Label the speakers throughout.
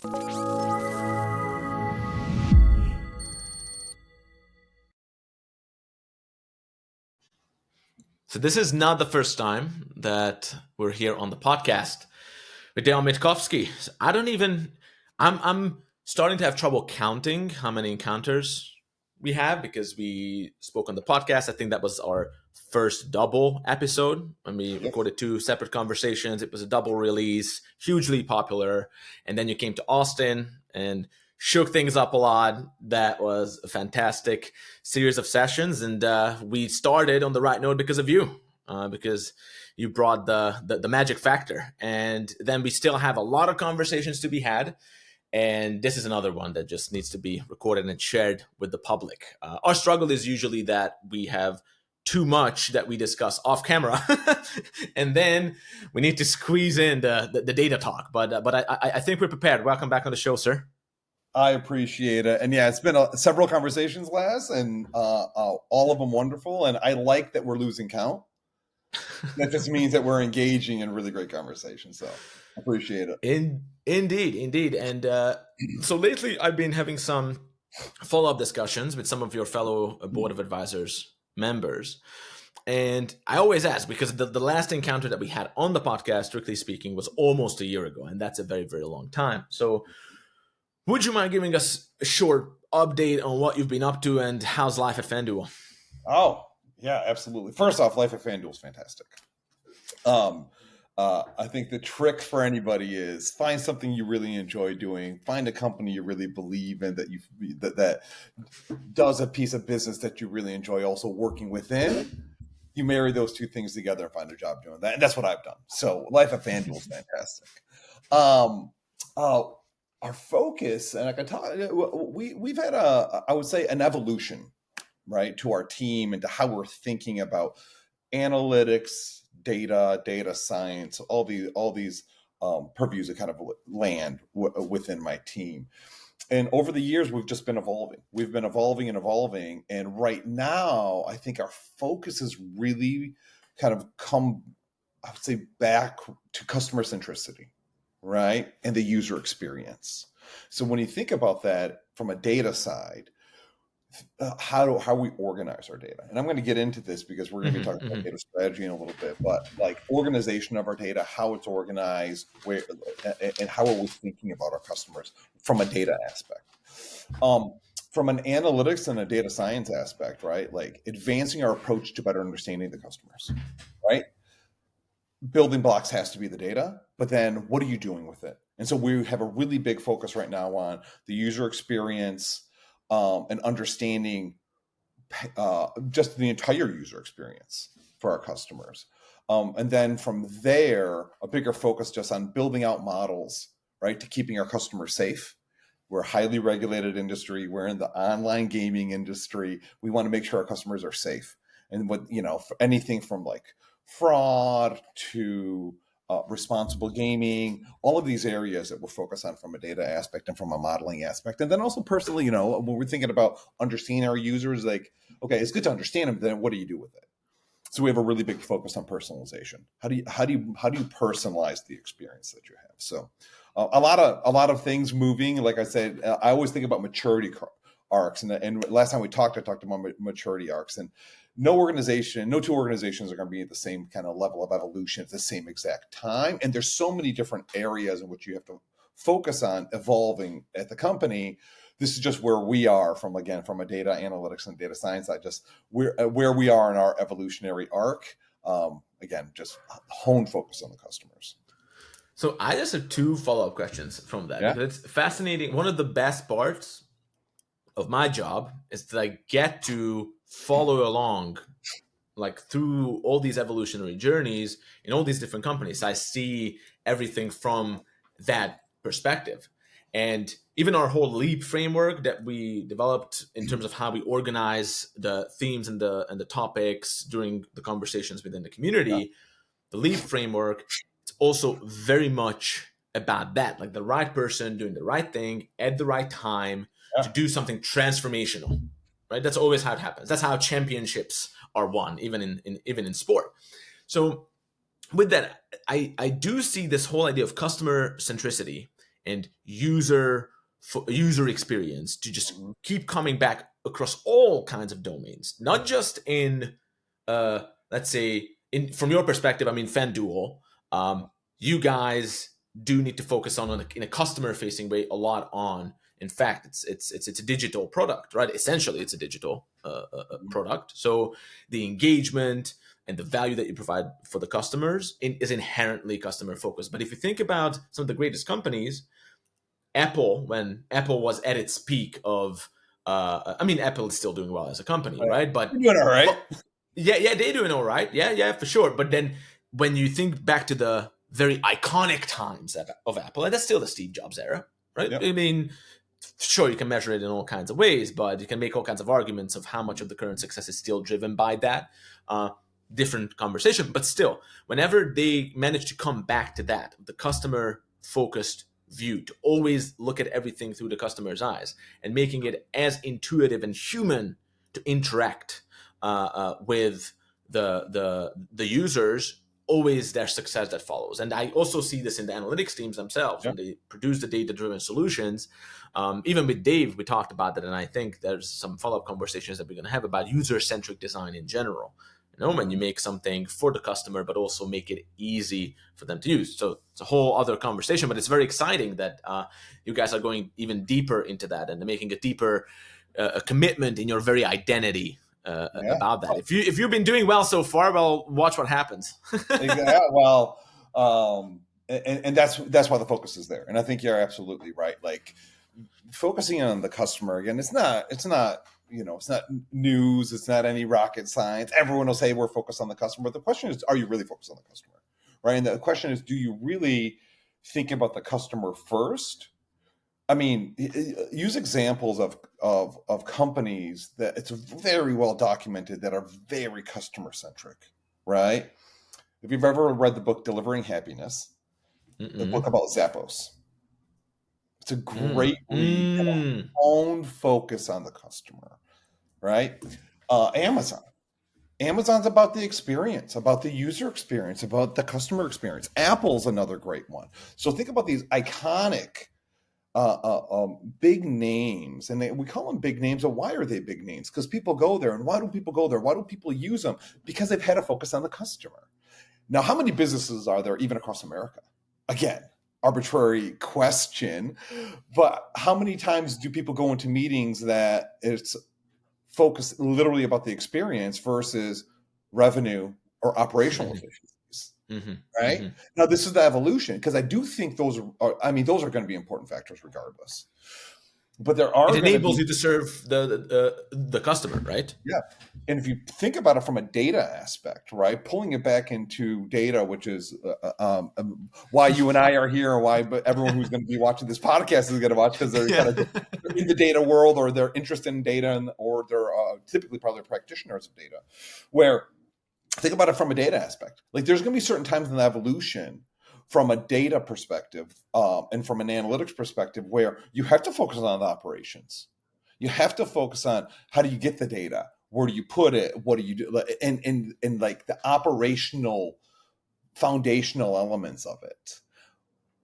Speaker 1: So this is not the first time that we're here on the podcast with Dejan Mitkovski. So I'm starting to have trouble counting how many encounters we have because we spoke on the podcast. I think that was our first double episode when we recorded two separate conversations. It was a double release, hugely popular. And then you came to Austin and shook things up a lot. That was a fantastic series of sessions. And we started on the right note because of you, because you brought the magic factor. And then we still have a lot of conversations to be had. And this is another one that just needs to be recorded and shared with the public. Our struggle is usually that we have too much that we discuss off camera, and then we need to squeeze in the data talk. But I think we're prepared. Welcome back on the show, sir.
Speaker 2: I appreciate it. And yeah, it's been several conversations last, and all of them wonderful. And I like that we're losing count. That just means that we're engaging in really great conversations. So I appreciate it.
Speaker 1: Indeed. And so lately I've been having some follow-up discussions with some of your fellow board of advisors members. And I always ask, because the last encounter that we had on the podcast, strictly speaking, was almost a year ago. And that's a very, very long time. So would you mind giving us a short update on what you've been up to and how's life at FanDuel?
Speaker 2: Oh, yeah, absolutely. First off, life at FanDuel is fantastic. I think the trick for anybody is find something you really enjoy doing. Find a company you really believe in, that does a piece of business that you really enjoy also working within. You marry those two things together and find a job doing that. And that's what I've done. So life at FanDuel is fantastic. Our focus, and I can talk, we've had I would say an evolution, right, to our team and to how we're thinking about analytics, data science, all these purviews that kind of land within my team. And over the years, we've just been evolving. We've been evolving. And right now, I think our focus has really kind of come, I would say, back to customer centricity, right? And the user experience. So when you think about that from a data side, how we organize our data. And I'm going to get into this because we're going to be talking about data strategy in a little bit, but like organization of our data, how it's organized, where, and how are we thinking about our customers from a data aspect. From an analytics and a data science aspect, right? Like advancing our approach to better understanding the customers, right? Building blocks has to be the data, but then what are you doing with it? And so we have a really big focus right now on the user experience, and understanding just the entire user experience for our customers. And then from there, a bigger focus just on building out models, right, to keeping our customers safe. We're a highly regulated industry. We're in the online gaming industry. We want to make sure our customers are safe. And for anything from like fraud to responsible gaming, all of these areas that we're focused on from a data aspect and from a modeling aspect. And then also personally, when we're thinking about understanding our users, like, okay, it's good to understand them, but then what do you do with it? So we have a really big focus on personalization. How do you personalize the experience that you have? So a lot of things moving. Like I said, I always think about maturity arcs. And last time we talked, I talked about maturity arcs. And no two organizations are going to be at the same kind of level of evolution at the same exact time. And there's so many different areas in which you have to focus on evolving at the company. This is just where we are from a data analytics and data science side, just where we are in our evolutionary arc. Just hone focus on the customers.
Speaker 1: So I just have two follow-up questions from that.
Speaker 2: Yeah.
Speaker 1: It's fascinating. One of the best parts of my job is that I get to follow along like through all these evolutionary journeys in all these different companies. I see everything from that perspective. And even our whole LEAP framework that we developed in terms of how we organize the themes and the topics during the conversations within the community, the LEAP framework, it's also very much about that, like the right person doing the right thing at the right time to do something transformational, right? That's always how it happens. That's how championships are won, even in sport. So with that, I do see this whole idea of customer centricity and user experience to just keep coming back across all kinds of domains, not just in let's say from your perspective. I mean, FanDuel, you guys do need to focus on in a customer facing way a lot on. In fact, it's a digital product, right? Essentially, it's a digital product. So the engagement and the value that you provide for the customers is inherently customer focused. But if you think about some of the greatest companies, Apple, when Apple was at its peak of, I mean, Apple is still doing well as a company, right? But
Speaker 2: You're doing all right.
Speaker 1: yeah, they're doing all right. Yeah, for sure. But then when you think back to the very iconic times of Apple, and that's still the Steve Jobs era, right?
Speaker 2: Yep.
Speaker 1: I mean, sure, you can measure it in all kinds of ways, but you can make all kinds of arguments of how much of the current success is still driven by that. Different conversation, but still, whenever they manage to come back to that, the customer focused view, to always look at everything through the customer's eyes and making it as intuitive and human to interact with the users, always their success that follows. And I also see this in the analytics teams themselves when they produce the data-driven solutions. Even with Dave, we talked about that, and I think there's some follow-up conversations that we're going to have about user-centric design in general. You know, when you make something for the customer, but also make it easy for them to use. So it's a whole other conversation, but it's very exciting that you guys are going even deeper into that and making a deeper a commitment in your very identity about that. If you've been doing well so far, well, watch what happens.
Speaker 2: Yeah, well, and that's why the focus is there. And I think you're absolutely right. Like focusing on the customer again, it's not it's not news. It's not any rocket science. Everyone will say we're focused on the customer. But the question is, are you really focused on the customer? Right. And the question is, do you really think about the customer first? I mean, use examples of companies that it's very well documented that are very customer centric, right? If you've ever read the book Delivering Happiness, the book about Zappos, it's a great read and a own focus on the customer, right? Amazon's about the experience, about the user experience, about the customer experience. Apple's another great one. So think about these iconic big names, and we call them big names. And why are they big names? Because people go there. And why do people go there? Why do people use them? Because they've had a focus on the customer. Now, how many businesses are there even across America? Again, arbitrary question, but how many times do people go into meetings that it's focused literally about the experience versus revenue or operational efficiencies? Right? Now, this is the evolution, because I do think those are going to be important factors regardless. But it
Speaker 1: enables you to serve the customer, right?
Speaker 2: Yeah. And if you think about it from a data aspect, right, pulling it back into data, which is why you and I are here, and why everyone who's going to be watching this podcast is going to watch, because they're kind of in the data world, or they're interested in data, or they're typically probably practitioners of data. Where think about it from a data aspect, like there's going to be certain times in the evolution from a data perspective and from an analytics perspective where you have to focus on the operations. You have to focus on how do you get the data? Where do you put it? What do you do? And like the operational foundational elements of it.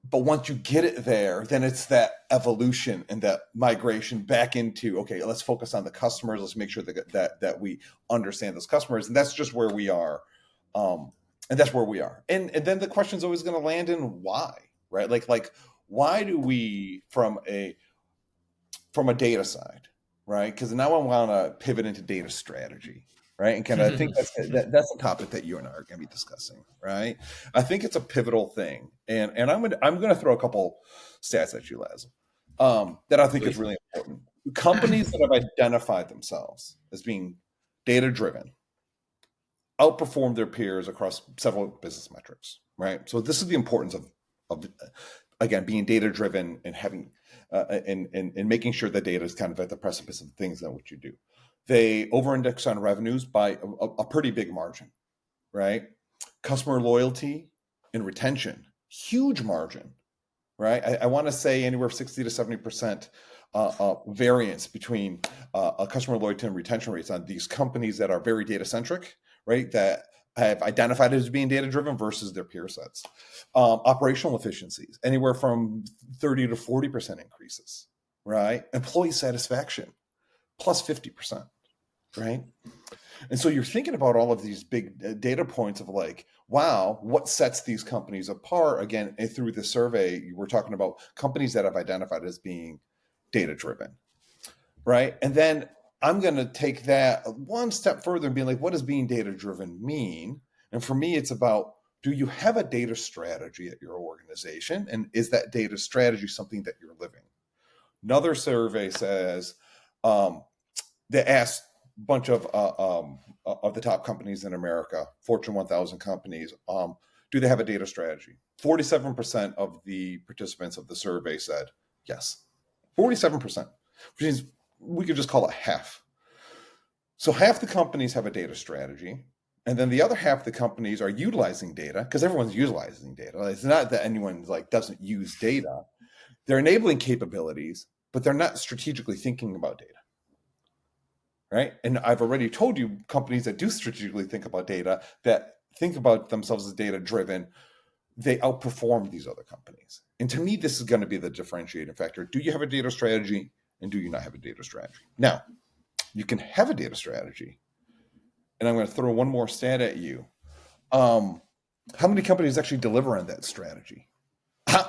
Speaker 2: But once you get it there, then it's that evolution and that migration back into, okay, let's focus on the customers. Let's make sure that we understand those customers. And that's just where we are. And that's where we are. And then the question is always going to land in why, right? Like why do we from a data side, right? Because now I want to pivot into data strategy, right? And kind of I think that's the topic that you and I are going to be discussing, right? I think it's a pivotal thing, and I'm going to throw a couple stats at you, Laz, that I think is really important. Companies that have identified themselves as being data driven outperform their peers across several business metrics, right? So this is the importance of again being data driven and having and making sure that data is kind of at the precipice of things that what you do. They over-index on revenues by a pretty big margin, right? Customer loyalty and retention, huge margin, right? I want to say anywhere 60 to 70% variance between customer loyalty and retention rates on these companies that are very data centric, right? That have identified as being data driven versus their peer sets. Operational efficiencies, anywhere from 30 to 40% increases, right? Employee satisfaction, plus 50%, right? And so you're thinking about all of these big data points of like, wow, what sets these companies apart? Again, through the survey, we're talking about companies that have identified as being data driven, right? And then I'm going to take that one step further and be like, what does being data driven mean? And for me, it's about, do you have a data strategy at your organization? And is that data strategy something that you're living? Another survey says, they asked a bunch of the top companies in America, Fortune 1000 companies, do they have a data strategy? 47% of the participants of the survey said yes. 47%, which means we could just call it half. So half the companies have a data strategy, and then the other half of the companies are utilizing data, because everyone's utilizing data. It's not that anyone like doesn't use data. They're enabling capabilities, but they're not strategically thinking about data. Right. And I've already told you companies that do strategically think about data, that think about themselves as data driven, they outperform these other companies. And to me, this is going to be the differentiating factor. Do you have a data strategy and do you not have a data strategy? Now, you can have a data strategy. And I'm going to throw one more stat at you. How many companies actually deliver on that strategy?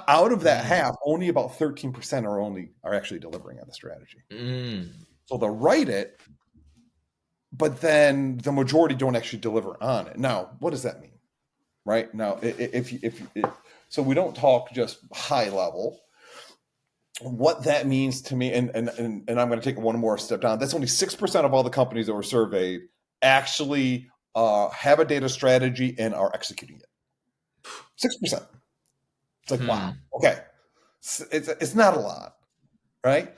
Speaker 2: Out of that half, only about 13% are actually delivering on the strategy. So they'll write it, but then the majority don't actually deliver on it. Now, what does that mean? Right now, so we don't talk just high level. What that means to me, and I'm going to take one more step down. That's only 6% of all the companies that were surveyed actually have a data strategy and are executing it. 6%. It's like, wow, okay, it's not a lot, right?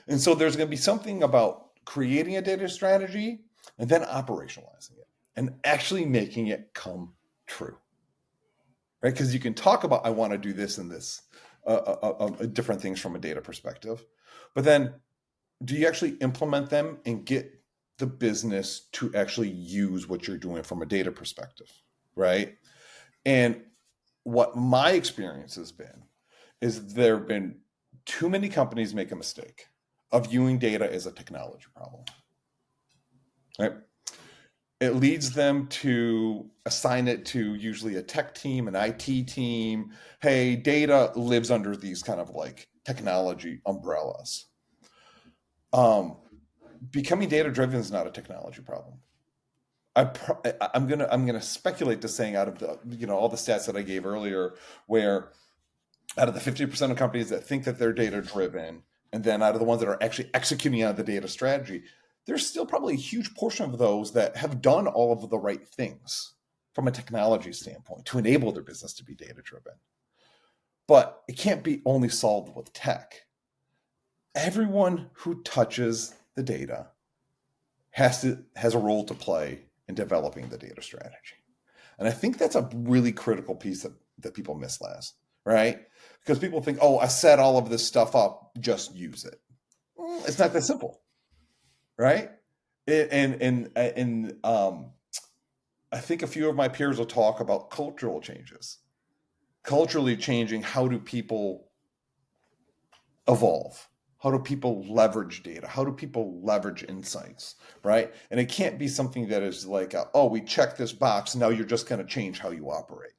Speaker 2: And so there's going to be something about creating a data strategy and then operationalizing it and actually making it come true, right? Because you can talk about, I want to do this and this, different things from a data perspective, but then do you actually implement them and get the business to actually use what you're doing from a data perspective, right? And what my experience has been is there have been too many companies make a mistake of viewing data as a technology problem, right? It leads them to assign it to usually a tech team, an IT team. Hey, data lives under these kind of like technology umbrellas. Becoming data driven is not a technology problem. I'm gonna speculate to saying out of the all the stats that I gave earlier, where out of the 50% of companies that think that they're data driven, and then out of the ones that are actually executing out the data strategy, there's still probably a huge portion of those that have done all of the right things from a technology standpoint to enable their business to be data driven. But it can't be only solved with tech. Everyone who touches the data has a role to play in developing the data strategy. And I think that's a really critical piece that people miss last, right? Because people think, oh, I set all of this stuff up, just use it. It's not that simple, right? And I think a few of my peers will talk about cultural changes. Culturally changing, how do people evolve? How do people leverage data? How do people leverage insights, right? And it can't be something that is like, oh, we check this box, now you're just going to change how you operate.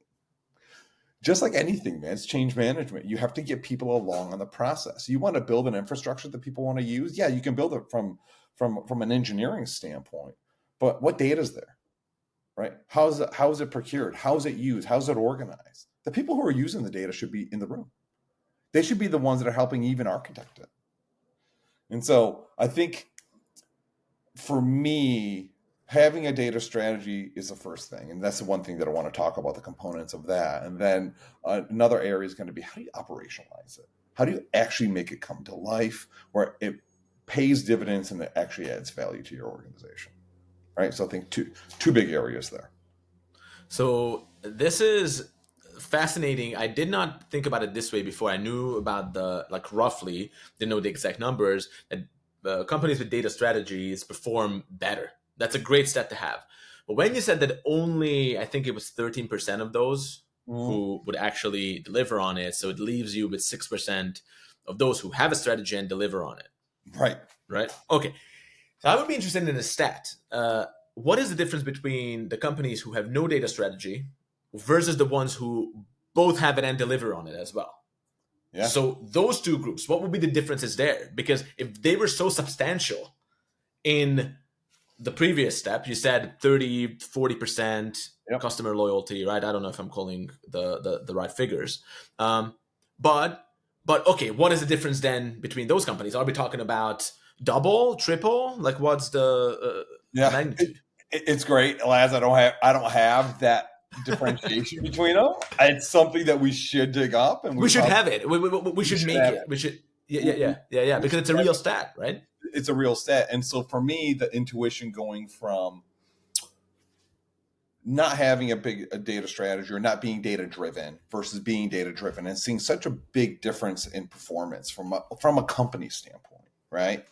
Speaker 2: Just like anything, man, it's change management. You have to get people along on the process. You want to build an infrastructure that people want to use? Yeah, you can build it from an engineering standpoint, but what data is there, right? How is it procured? How is it used? How is it organized? The people who are using the data should be in the room. They should be the ones that are helping even architect it. And so I think for me, having a data strategy is the first thing. And that's the one thing that I want to talk about, the components of that. And then another area is going to be, how do you operationalize it? How do you actually make it come to life where it pays dividends and it actually adds value to your organization? Right. So I think two big areas there.
Speaker 1: So this is fascinating. I did not think about it this way before. I knew about roughly, didn't know the exact numbers, that companies with data strategies perform better. That's a great stat to have. But when you said that only, I think it was 13% of those
Speaker 2: Mhm.
Speaker 1: who would actually deliver on it, so it leaves you with 6% of those who have a strategy and deliver on it,
Speaker 2: Right.
Speaker 1: right? Okay. So I would be interested in a stat. What is the difference between the companies who have no data strategy versus the ones who both have it and deliver on it as well?
Speaker 2: Yeah.
Speaker 1: So those two groups, what would be the differences there? Because if they were so substantial in the previous step, you said 30, 40%
Speaker 2: Yep.
Speaker 1: customer loyalty, right? I don't know if I'm calling the right figures. Um, but okay, what is the difference then between those companies? Are we talking about double, triple? Like what's the
Speaker 2: Yeah.
Speaker 1: magnitude?
Speaker 2: It's great, Laz. I don't have that differentiation between them. It's something that we should dig up, and
Speaker 1: We
Speaker 2: we
Speaker 1: should
Speaker 2: probably
Speaker 1: have it. We
Speaker 2: we
Speaker 1: should
Speaker 2: should
Speaker 1: make
Speaker 2: have
Speaker 1: it.
Speaker 2: it.
Speaker 1: We should, yeah, yeah,
Speaker 2: We,
Speaker 1: yeah,
Speaker 2: we,
Speaker 1: yeah, yeah,
Speaker 2: we
Speaker 1: because
Speaker 2: should
Speaker 1: it's a
Speaker 2: have
Speaker 1: real
Speaker 2: it.
Speaker 1: stat, right?
Speaker 2: It's a real stat. And so for me, the intuition going from not having a data strategy or not being data driven versus being data driven and seeing such a big difference in performance from a company standpoint, right?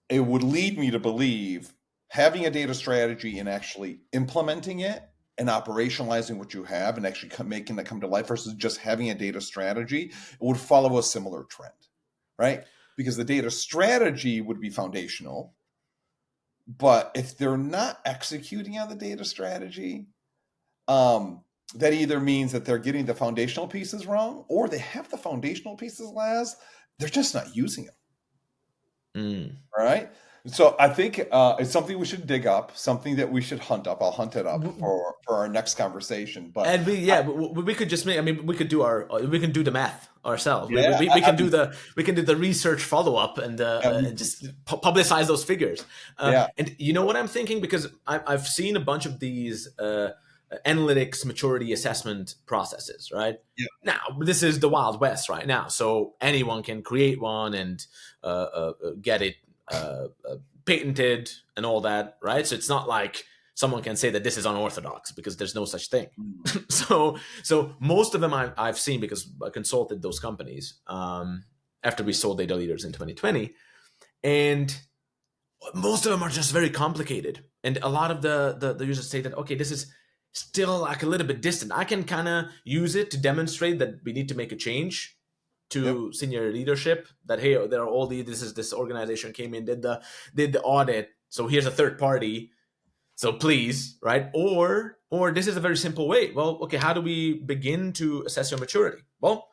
Speaker 2: It would lead me to believe having a data strategy and actually implementing it and operationalizing what you have and actually making that come to life versus just having a data strategy, it would follow a similar trend, right? Because the data strategy would be foundational. But if they're not executing on the data strategy, that either means that they're getting the foundational pieces wrong or they have the foundational pieces, Laz, they're just not using them.
Speaker 1: Mm.
Speaker 2: Right. So I think it's something we should dig up, something that we should hunt up. I'll hunt it up for our next conversation. But
Speaker 1: And we could just make. I mean, we could do we can do the math ourselves.
Speaker 2: yeah,
Speaker 1: We
Speaker 2: I
Speaker 1: can do
Speaker 2: mean,
Speaker 1: the research follow up
Speaker 2: yeah,
Speaker 1: and just publicize those figures.
Speaker 2: yeah,
Speaker 1: And you know what I'm thinking, because I've seen a bunch of these analytics maturity assessment processes. Right
Speaker 2: yeah,
Speaker 1: now, this is the Wild West right now, so anyone can create one and get it patented and all that. Right, so it's not like someone can say that this is unorthodox, because there's no such thing.
Speaker 2: mm,
Speaker 1: So most of them I've seen, because I consulted those companies after we sold Data Leaders in 2020, and most of them are just very complicated. And a lot of the users say that, okay, this is still like a little bit distant. I can kind of use it to demonstrate that we need to make a change
Speaker 2: yep,
Speaker 1: to senior leadership, that hey, there are all these, this organization came in, did the audit, so here's a third party, so please, right? Or this is a very simple way. Well, okay, how do we begin to assess your maturity? Well,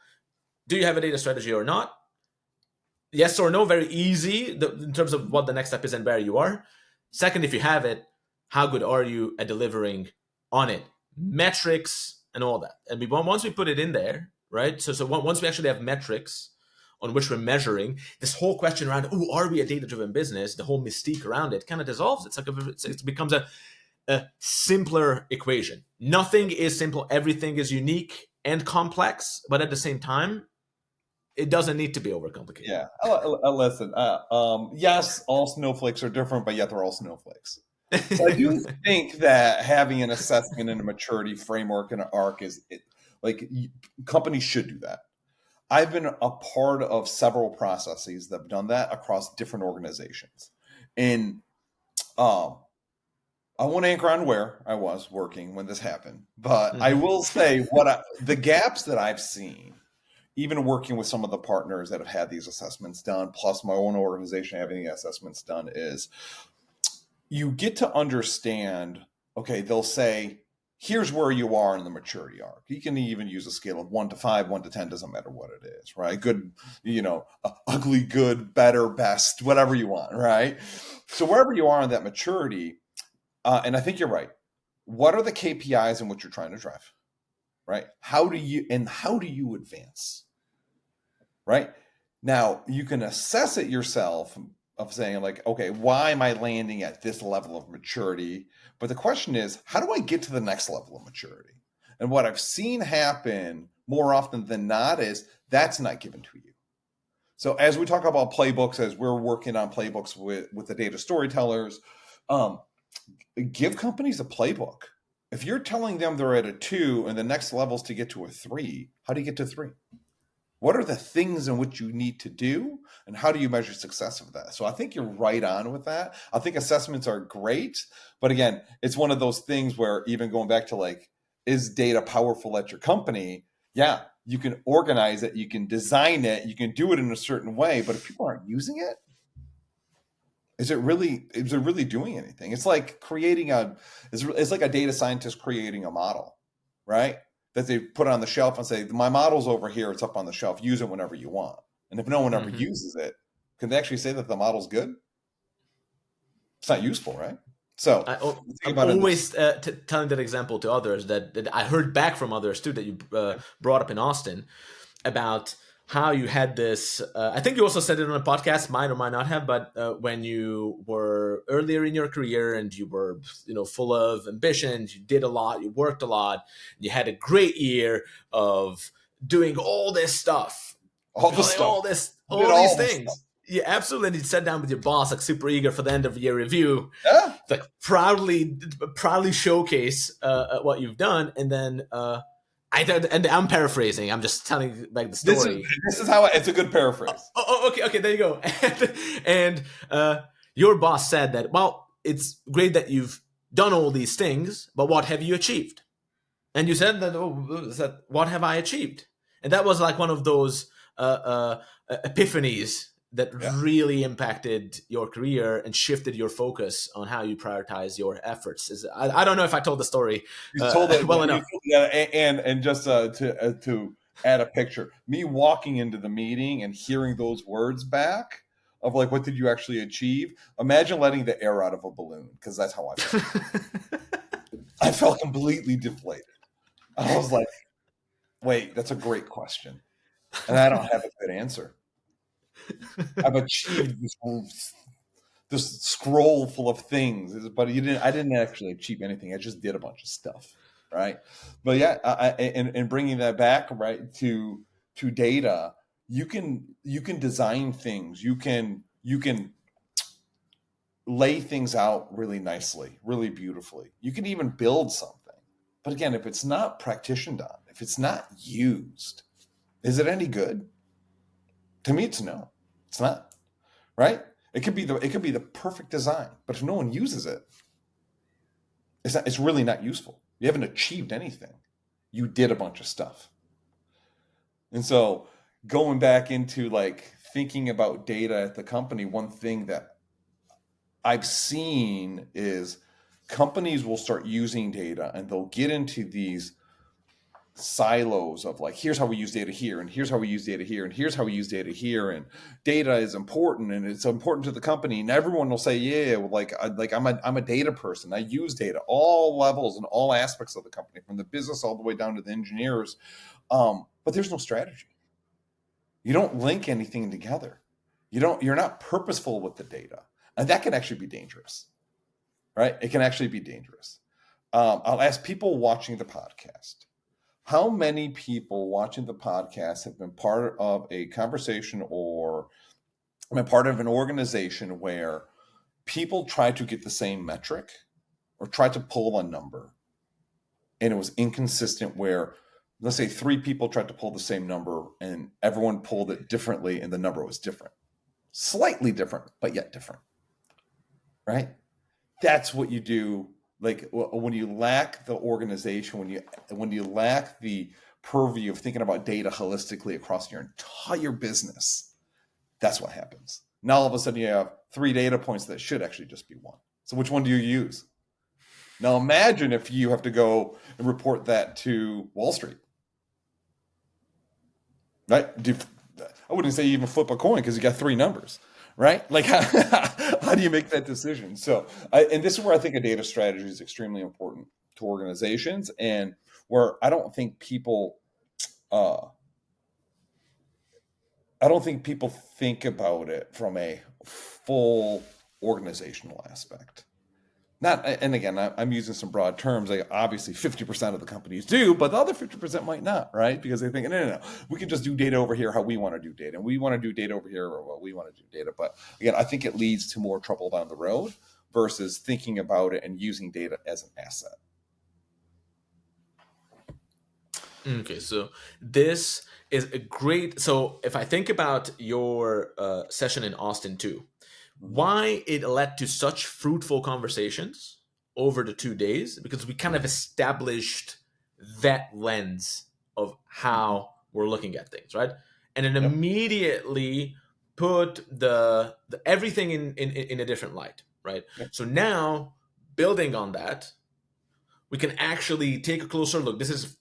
Speaker 1: do you have a data strategy or not? Yes or no, very easy in terms of what the next step is and where you are. Second, if you have it, how good are you at delivering on it? Metrics and all that. And once we put it in there, right? So once we actually have metrics on which we're measuring, this whole question around, oh, are we a data-driven business? The whole mystique around it kind of dissolves. It's like it becomes a simpler equation. Nothing is simple. Everything is unique and complex, but at the same time, it doesn't need to be overcomplicated.
Speaker 2: yeah. Listen, yes, all snowflakes are different, but yet they're all snowflakes. So I do think that having an assessment and a maturity framework and an arc companies should do that. I've been a part of several processes that have done that across different organizations. And um, I won't anchor on where I was working when this happened, but I
Speaker 1: Mhm.
Speaker 2: will say the gaps that I've seen, even working with some of the partners that have had these assessments done, plus my own organization having the assessments done, is you get to understand, okay, they'll say, here's where you are in the maturity arc. You can even use a scale of 1 to 5, 1 to 10, doesn't matter what it is, right? Good, ugly, good, better, best, whatever you want, right? So wherever you are in that maturity, and I think you're right. What are the KPIs in which you're trying to drive, right? How do you advance, right? Now you can assess it yourself of saying like, okay, why am I landing at this level of maturity? But the question is, how do I get to the next level of maturity? And what I've seen happen more often than not is that's not given to you. So as we talk about playbooks, as we're working on playbooks with the data storytellers, um, give companies a playbook. If you're telling them they're at a 2 and the next level is to get to a 3, how do you get to 3? What are the things in which you need to do, and how do you measure success of that? So I think you're right on with that. I think assessments are great, but again, it's one of those things where, even going back to like, is data powerful at your company? Yeah, you can organize it, you can design it, you can do it in a certain way, but if people aren't using it, is it really doing anything? It's like it's like a data scientist creating a model, right? That they put on the shelf and say, my model's over here, it's up on the shelf, use it whenever you want. And if no one ever
Speaker 1: Hmm.
Speaker 2: uses it, can they actually say that the model's good? It's not useful, right? So think
Speaker 1: I'm
Speaker 2: about it in this.
Speaker 1: always telling that example to others that I heard back from others too that you brought up in Austin about how you had this. I think you also said it on a podcast, might or might not have, but when you were earlier in your career and you were, full of ambitions, you did a lot, you worked a lot, you had a great year of doing all this stuff,
Speaker 2: All the
Speaker 1: building
Speaker 2: stuff. I did
Speaker 1: all these
Speaker 2: all this stuff.
Speaker 1: things. Yeah, absolutely. And you sat down with your boss, like super eager for the end of year review,
Speaker 2: Yeah.
Speaker 1: like proudly showcase what you've done, and then and I'm paraphrasing. I'm just telling like the
Speaker 2: This is
Speaker 1: story.
Speaker 2: this is how it's a good paraphrase.
Speaker 1: Okay, there you go. And your boss said that, well, it's great that you've done all these things, but what have you achieved? And you said that, what have I achieved? And that was like one of those epiphanies that
Speaker 2: Yeah.
Speaker 1: really impacted your career and shifted your focus on how you prioritize your efforts. I don't know if I told the story
Speaker 2: You told it.
Speaker 1: well enough.
Speaker 2: Yeah, and just to add a picture, me walking into the meeting and hearing those words back of like, what did you actually achieve? Imagine letting the air out of a balloon, because that's how I felt. I felt completely deflated. I was like, wait, that's a great question, and I don't have a good answer. I've achieved this scroll full of things, but I didn't actually achieve anything. I just did a bunch of stuff, right? But yeah, and bringing that back, right, to data, you can design things, you can lay things out really nicely, really beautifully. You can even build something, but again, if it's not practitioned on, if it's not used, is it any good? To me, it's no. It's not, right? It could be the perfect design, but if no one uses it, it's really not useful. You haven't achieved anything. You did a bunch of stuff. And so, going back into like thinking about data at the company, one thing that I've seen is companies will start using data and they'll get into these silos of like, here's how we use data here, and here's how we use data here, and here's how we use data here, and data is important and it's important to the company, and everyone will say, yeah, well, I'm a data person, I use data, all levels and all aspects of the company, from the business all the way down to the engineers, but there's no strategy. You don't link anything together. You're not purposeful with the data, and that can actually be dangerous, right? It can actually be dangerous. I'll ask people watching the podcast, how many people watching the podcast have been part of a conversation or been part of an organization where people tried to get the same metric or tried to pull a number and it was inconsistent, where, let's say, three people tried to pull the same number and everyone pulled it differently and the number was different, slightly different, but yet different, right? That's what you do. Like, when you lack the organization, when you lack the purview of thinking about data holistically across your entire business, that's what happens. Now all of a sudden you have three data points that should actually just be one. So which one do you use? Now imagine if you have to go and report that to Wall Street, right? I wouldn't say even flip a coin, because you got three numbers, right? Like, how do you make that decision? So, and this is where I think a data strategy is extremely important to organizations, and where uh, I don't think people think about it from a full organizational aspect. Not, and again, I'm using some broad terms. Like, obviously 50% of the companies do, but the other 50% might not, right? Because they think, no, we can just do data over here how we want to do data, and we want to do data over here or what we want to do data. But again, I think it leads to more trouble down the road versus thinking about it and using data as an asset.
Speaker 1: Okay, so this is a great. So if I think about your session in Austin too,
Speaker 2: Mhm.
Speaker 1: why it led to such fruitful conversations over the 2 days, because we kind of established that lens of
Speaker 2: Mhm.
Speaker 1: how we're looking at things, right? And it
Speaker 2: Yep.
Speaker 1: immediately put the everything in a different light, right?
Speaker 2: Yep.
Speaker 1: So now building on that, we can actually take a closer look. This is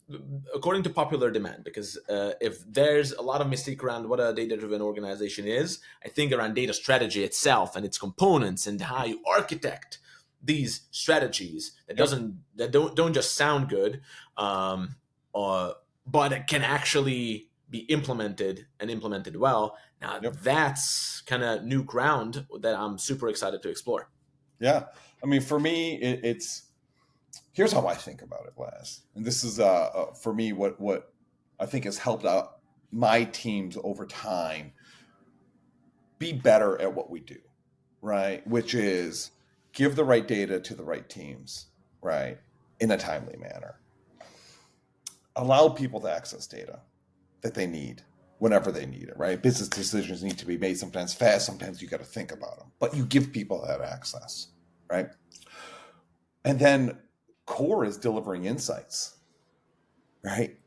Speaker 1: according to popular demand, because if there's a lot of mystique around what a data-driven organization is, I think around data strategy itself and its components and how you architect these strategies that
Speaker 2: Yep.
Speaker 1: doesn't that don't just sound good, um, but it can actually be implemented and implemented well. Now
Speaker 2: Yep.
Speaker 1: that's kind of new ground that I'm super excited to explore.
Speaker 2: Yeah. I mean, for me, it's here's how I think about it, Laz. And this is for me what I think has helped out my teams over time be better at what we do, right? Which is give the right data to the right teams, right? In a timely manner. Allow people to access data that they need whenever they need it, right? Business decisions need to be made sometimes fast, sometimes you got to think about them, but you give people that access, right? And then core is delivering insights, right?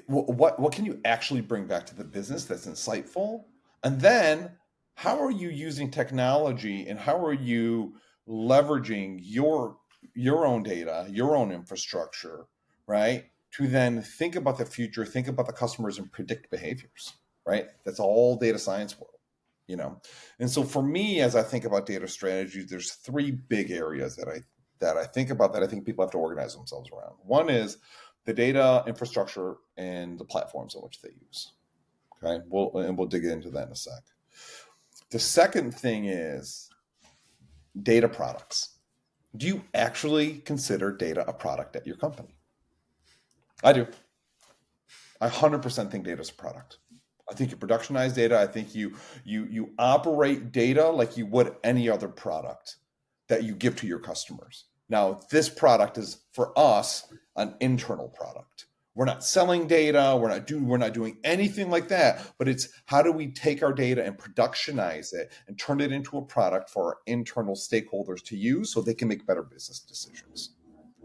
Speaker 2: What can you actually bring back to the business that's insightful? And then how are you using technology and how are you leveraging your own data, your own infrastructure, right? To then think about the future, think about the customers and predict behaviors, right? That's all data science world, you know. And so for me, as I think about data strategy, there's three big areas that I think about that I think people have to organize themselves around. One is the data infrastructure and the platforms in which they use. Okay, we'll dig into that in a sec. The second thing is data products. Do you actually consider data a product at your company? I do. I 100% think data is a product. I think you productionize data. I think you operate data like you would any other product that you give to your customers. Now, this product is for us an internal product. We're not selling data. We're not doing anything like that. But it's how do we take our data and productionize it and turn it into a product for our internal stakeholders to use so they can make better business decisions.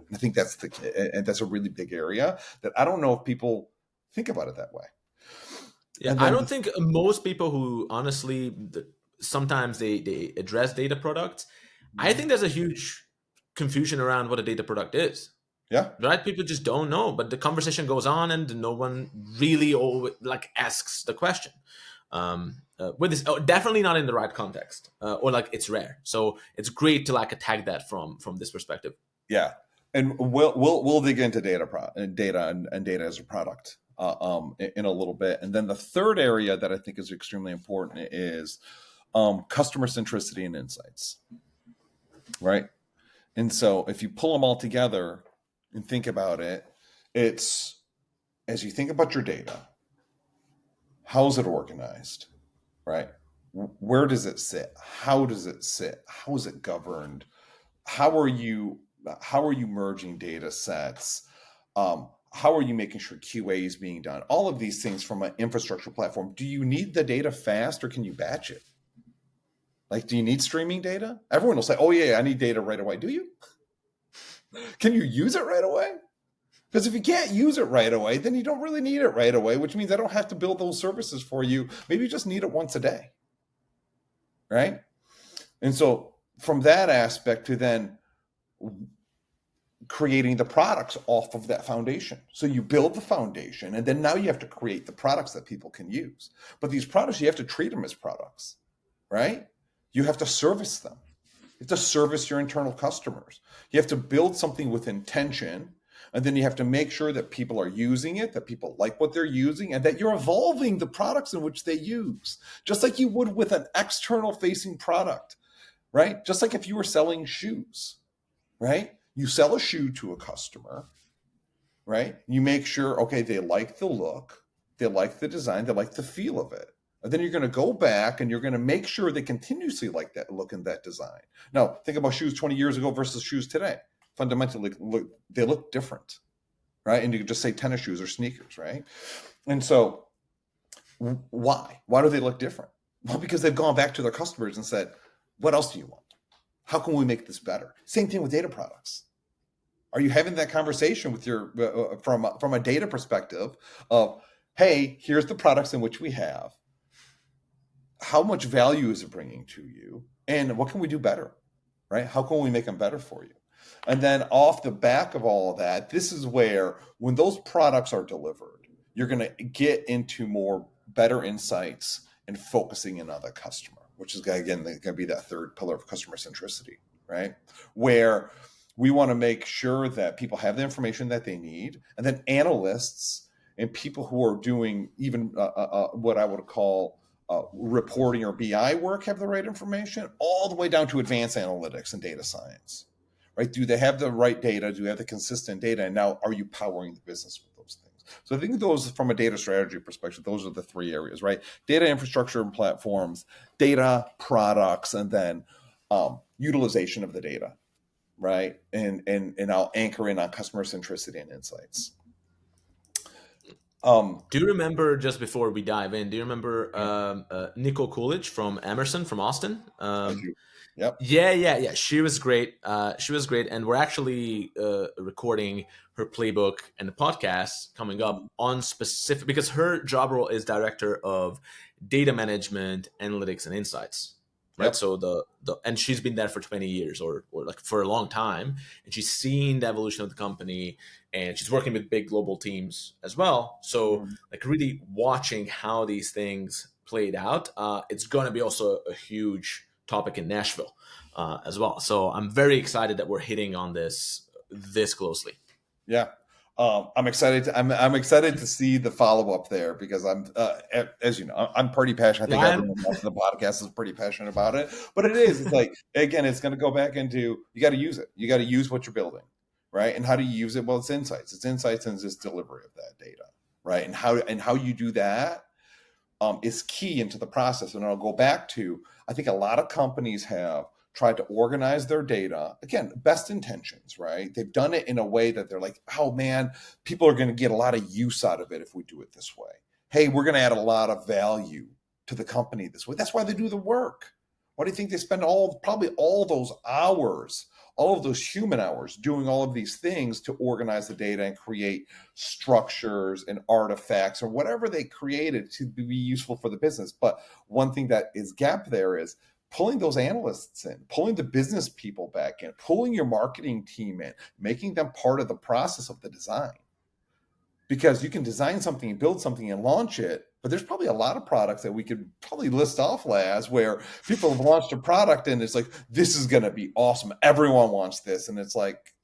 Speaker 2: And I think that's a really big area that I don't know if people think about it that way.
Speaker 1: Yeah,
Speaker 2: And
Speaker 1: I
Speaker 2: then
Speaker 1: don't
Speaker 2: the,
Speaker 1: think most people who honestly sometimes they address data products. I think there's a huge confusion around what a data product is.
Speaker 2: yeah,
Speaker 1: Right? People just don't know, but the conversation goes on, and no one really like asks the question. With this, definitely not in the right context, or like it's rare. So it's great to like attack that from this perspective.
Speaker 2: yeah, and we'll dig into data and data as a product in a little bit. And then the third area that I think is extremely important is customer centricity and insights, right? And so if you pull them all together and think about it, it's as you think about your data, how is it organized, right? Where does it sit? How does it sit? How is it governed? How are you how are you merging data sets? How are you making sure QA is being done? All of these things from an infrastructure platform. Do you need the data fast or can you batch it? Like, do you need streaming data? Everyone will say, "Oh yeah, I need data right away." Do you? Can you use it right away? Because if you can't use it right away, then you don't really need it right away, which means I don't have to build those services for you. Maybe you just need it once a day, right? And so from that aspect to then creating the products off of that foundation. So you build the foundation and then now you have to create the products that people can use. But these products, you have to treat them as products, right? You have to service them. You have to service your internal customers. You have to build something with intention. And then you have to make sure that people are using it, that people like what they're using, and that you're evolving the products in which they use, just like you would with an external facing product, right? Just like if you were selling shoes, right? You sell a shoe to a customer, right? You make sure, okay, they like the look, they like the design, they like the feel of it. And then you're going to go back and you're going to make sure they continuously like that look and that design. Now, think about shoes 20 years ago versus shoes today. Fundamentally, they look different, right? And you could just say tennis shoes or sneakers, right? And so why? Why do they look different? Well, because they've gone back to their customers and said, what else do you want? How can we make this better? Same thing with data products. Are you having that conversation with your from a data perspective of, hey, here's the products in which we have. How much value is it bringing to you? And what can we do better? Right? How can we make them better for you? And then off the back of all of that, this is where when those products are delivered, you're going to get into more better insights and focusing in on the customer, which is again going to be that third pillar of customer centricity, right? Where we want to make sure that people have the information that they need, and then analysts and people who are doing even what I would call reporting or BI work have the right information, all the way down to advanced analytics and data science, right? Do they have the right data? Do they have the consistent data? And now, are you powering the business with those things? So I think those, from a data strategy perspective, those are the three areas, right? Data infrastructure and platforms, data products, and then utilization of the data, right? And I'll anchor in on customer centricity and insights.
Speaker 1: Do you remember, just before we dive in, do you remember Nicole Coolidge from Emerson from Austin?
Speaker 2: I do. Yep.
Speaker 1: Yeah. She was great. She was great, and we're actually recording her playbook and the podcast coming up on specific, because her job role is director of data management, analytics, and insights. Right.
Speaker 2: Yep.
Speaker 1: So and she's been there for 20 years or like for a long time, and she's seen the evolution of the company, and she's working with big global teams as well. So like really watching how these things played out, it's going to be also a huge topic in Nashville as well. So I'm very excited that we're hitting on this closely.
Speaker 2: Yeah. I'm excited. I'm excited to see the follow up there, because I'm, as you know, I'm pretty passionate. I think everyone else in the podcast is pretty passionate about it. But it is. It's like, again, it's going to go back into, you got to use it. You got to use what you're building, right? And how do you use it? Well, it's insights. It's insights and it's delivery of that data, right? And how you do that is key into the process. And I'll go back to, I think a lot of companies have tried to organize their data. Again, best intentions, right? They've done it in a way that they're like, oh man, people are going to get a lot of use out of it if we do it this way. Hey, we're going to add a lot of value to the company this way. That's why they do the work. Why do you think they spend probably all those hours, all of those human hours doing all of these things to organize the data and create structures and artifacts or whatever they created to be useful for the business? But one thing that is gap there is pulling those analysts in, pulling the business people back in, pulling your marketing team in, making them part of the process of the design. Because you can design something and build something and launch it, but there's probably a lot of products that we could probably list off, Laz, where people have launched a product and it's like, this is going to be awesome. Everyone wants this. And it's like,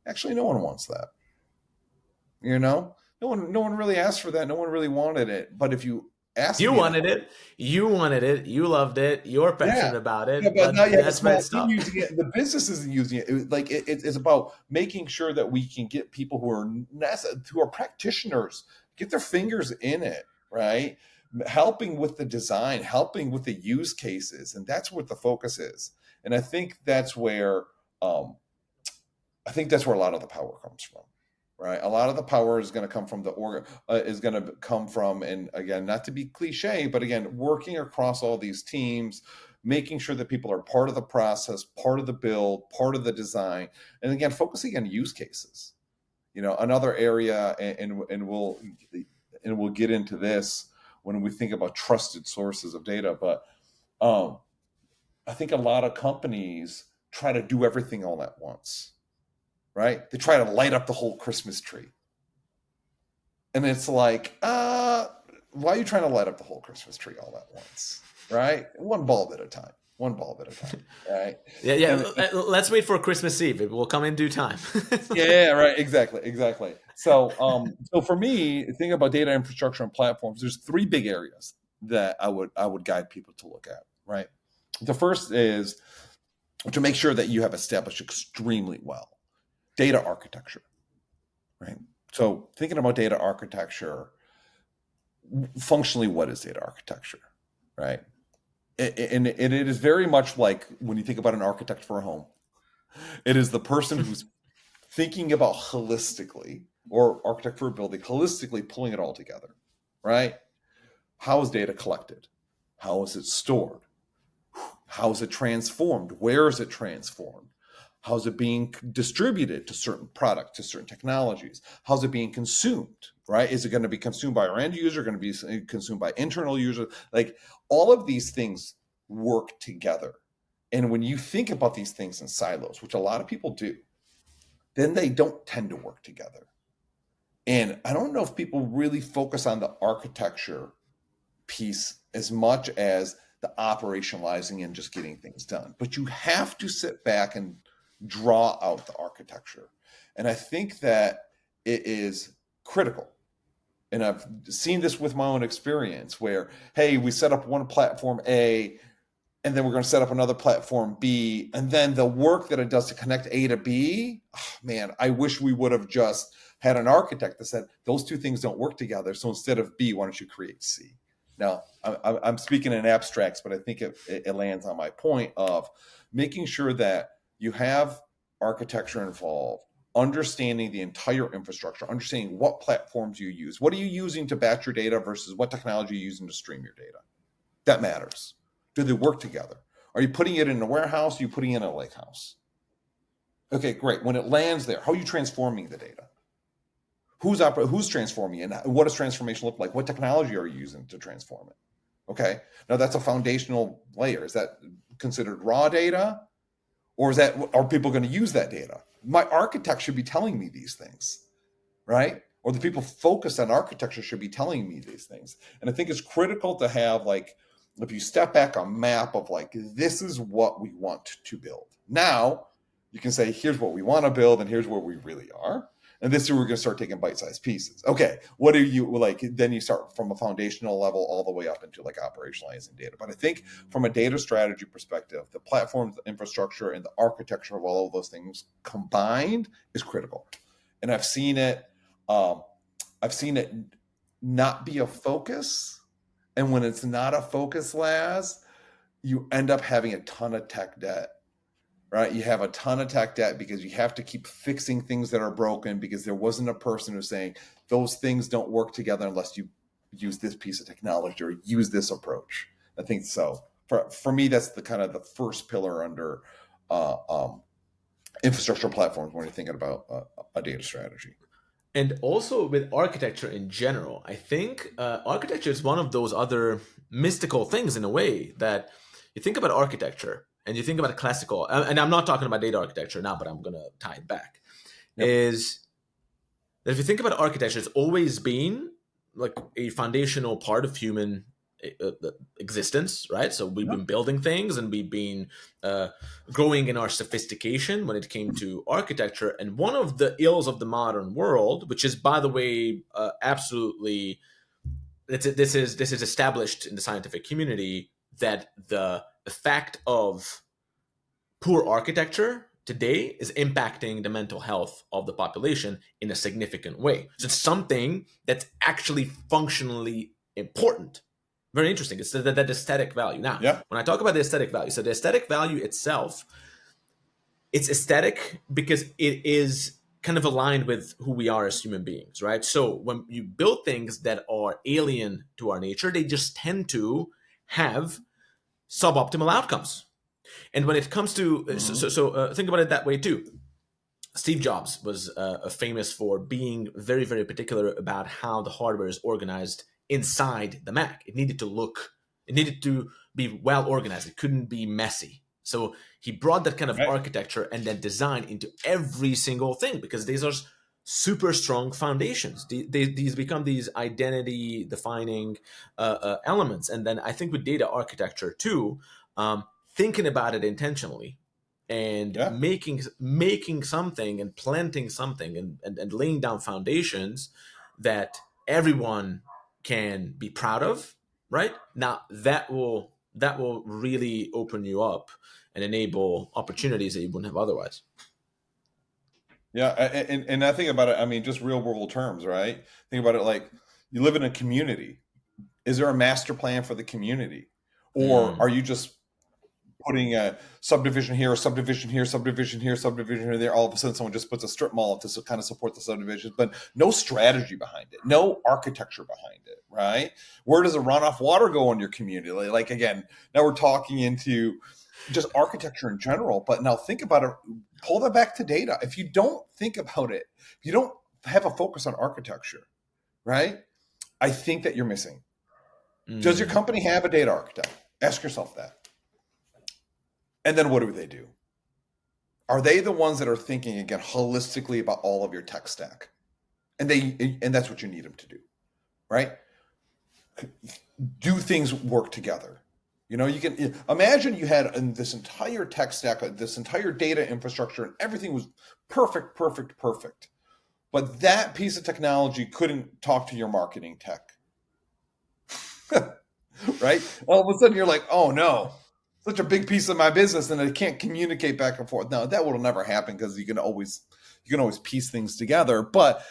Speaker 2: actually, no one wants that. You know, no one really asked for that. No one really wanted it. But if you asked
Speaker 1: You
Speaker 2: me,
Speaker 1: wanted it. You wanted it. You loved it. You're passionate about it.
Speaker 2: Yeah, but now you have a
Speaker 1: that's
Speaker 2: small
Speaker 1: messed
Speaker 2: team
Speaker 1: up.
Speaker 2: using it. The business isn't using it. It's about making sure that we can get people who are practitioners, get their fingers in it, right? Helping with the design, helping with the use cases, and that's what the focus is. And I think that's where a lot of the power comes from. Right, a lot of the power is going to come from and again, not to be cliche, but again, working across all these teams, making sure that people are part of the process, part of the build, part of the design, and again, focusing on use cases. You know, another area, and we'll get into this when we think about trusted sources of data, but I think a lot of companies try to do everything all at once. Right? They try to light up the whole Christmas tree. And it's like, why are you trying to light up the whole Christmas tree all at once? Right? One bulb at a time. Right?
Speaker 1: Yeah. Let's wait for Christmas Eve. It will come in due time.
Speaker 2: Yeah, right. Exactly. So for me, thinking about data infrastructure and platforms, there's three big areas that I would guide people to look at. Right? The first is to make sure that you have established extremely well data architecture, right? So thinking about data architecture, functionally, what is data architecture, right? And it is very much like when you think about an architect for a home. It is the person who's thinking about holistically, or architect for a building, holistically pulling it all together, right? How is data collected? How is it stored? How is it transformed? Where is it transformed? How's it being distributed to certain products, to certain technologies? How's it being consumed, right? Is it going to be consumed by our end user, going to be consumed by internal users? Like, all of these things work together. And when you think about these things in silos, which a lot of people do, then they don't tend to work together. And I don't know if people really focus on the architecture piece as much as the operationalizing and just getting things done. But you have to sit back and draw out the architecture. And I think that it is critical. And I've seen this with my own experience where, hey, we set up one platform A, and then we're going to set up another platform B. And then the work that it does to connect A to B, oh, man, I wish we would have just had an architect that said, those two things don't work together. So instead of B, why don't you create C? Now, I'm speaking in abstracts, but I think it lands on my point of making sure that you have architecture involved, understanding the entire infrastructure, understanding what platforms you use. What are you using to batch your data versus what technology you're using to stream your data? That matters. Do they work together? Are you putting it in a warehouse? Are you putting it in a lake house? Okay, great. When it lands there, how are you transforming the data? Who's transforming it? And what does transformation look like? What technology are you using to transform it? Okay, now that's a foundational layer. Is that considered raw data, or are people going to use that data? My architect should be telling me these things, right? Or the people focused on architecture should be telling me these things. And I think it's critical to have, like, if you step back, a map of like, this is what we want to build. Now you can say, here's what we want to build, and here's where we really are. And this is where we're going to start taking bite-sized pieces. Okay, what are you like? Then you start from a foundational level all the way up into like operationalizing data. But I think from a data strategy perspective, the platform, the infrastructure, and the architecture of all of those things combined is critical. And I've seen it not be a focus. And when it's not a focus, Laz, you end up having a ton of tech debt. Right? You have a ton of tech debt because you have to keep fixing things that are broken because there wasn't a person who's saying those things don't work together unless you use this piece of technology or use this approach. I think so. For me, that's the kind of the first pillar under infrastructure platforms when you're thinking about a data strategy.
Speaker 1: And also with architecture in general, I think architecture is one of those other mystical things in a way that you think about architecture and you think about classical, and I'm not talking about data architecture now, but I'm going to tie it back,
Speaker 2: Yep.
Speaker 1: is that if you think about architecture, it's always been like a foundational part of human existence, right? So we've been building things and we've been growing in our sophistication when it came to architecture. And one of the ills of the modern world, which is, by the way, absolutely, this is established in the scientific community, that the effect of poor architecture today is impacting the mental health of the population in a significant way. So it's something that's actually functionally important. Very interesting. It's that aesthetic value. Now, when I talk about the aesthetic value, so the aesthetic value itself, it's aesthetic because it is kind of aligned with who we are as human beings, right? So when you build things that are alien to our nature, they just tend to have suboptimal outcomes. And when it comes to think about it that way too. Steve Jobs was famous for being very, very particular about how the hardware is organized inside the Mac. It needed to be well organized. It couldn't be messy. So he brought that kind of architecture and then design into every single thing because these are super strong foundations. These become these identity defining elements. And then I think with data architecture too, thinking about it intentionally and making something and planting something and laying down foundations that everyone can be proud of, right? Now that will really open you up and enable opportunities that you wouldn't have otherwise.
Speaker 2: Yeah, and I think about it, I mean, just real world terms, right? Think about it like you live in a community. Is there a master plan for the community? Or are you just putting a subdivision here, subdivision here, subdivision here, subdivision here, there. All of a sudden, someone just puts a strip mall to kind of support the subdivisions, but no strategy behind it, no architecture behind it, right? Where does the runoff water go in your community? Like again, now we're talking into just architecture in general, but now think about it, pull that back to data. If you don't think about it, if you don't have a focus on architecture, right? I think that you're missing. Does your company have a data architect? Ask yourself that. And then what do they do? Are they the ones that are thinking again holistically about all of your tech stack? And that's what you need them to do, right? Do things work together? You know, you can imagine you had this entire tech stack, this entire data infrastructure, and everything was perfect. But that piece of technology couldn't talk to your marketing tech. Right? All of a sudden you're like, oh no, such a big piece of my business and I can't communicate back and forth. No, that will never happen because you can always piece things together. But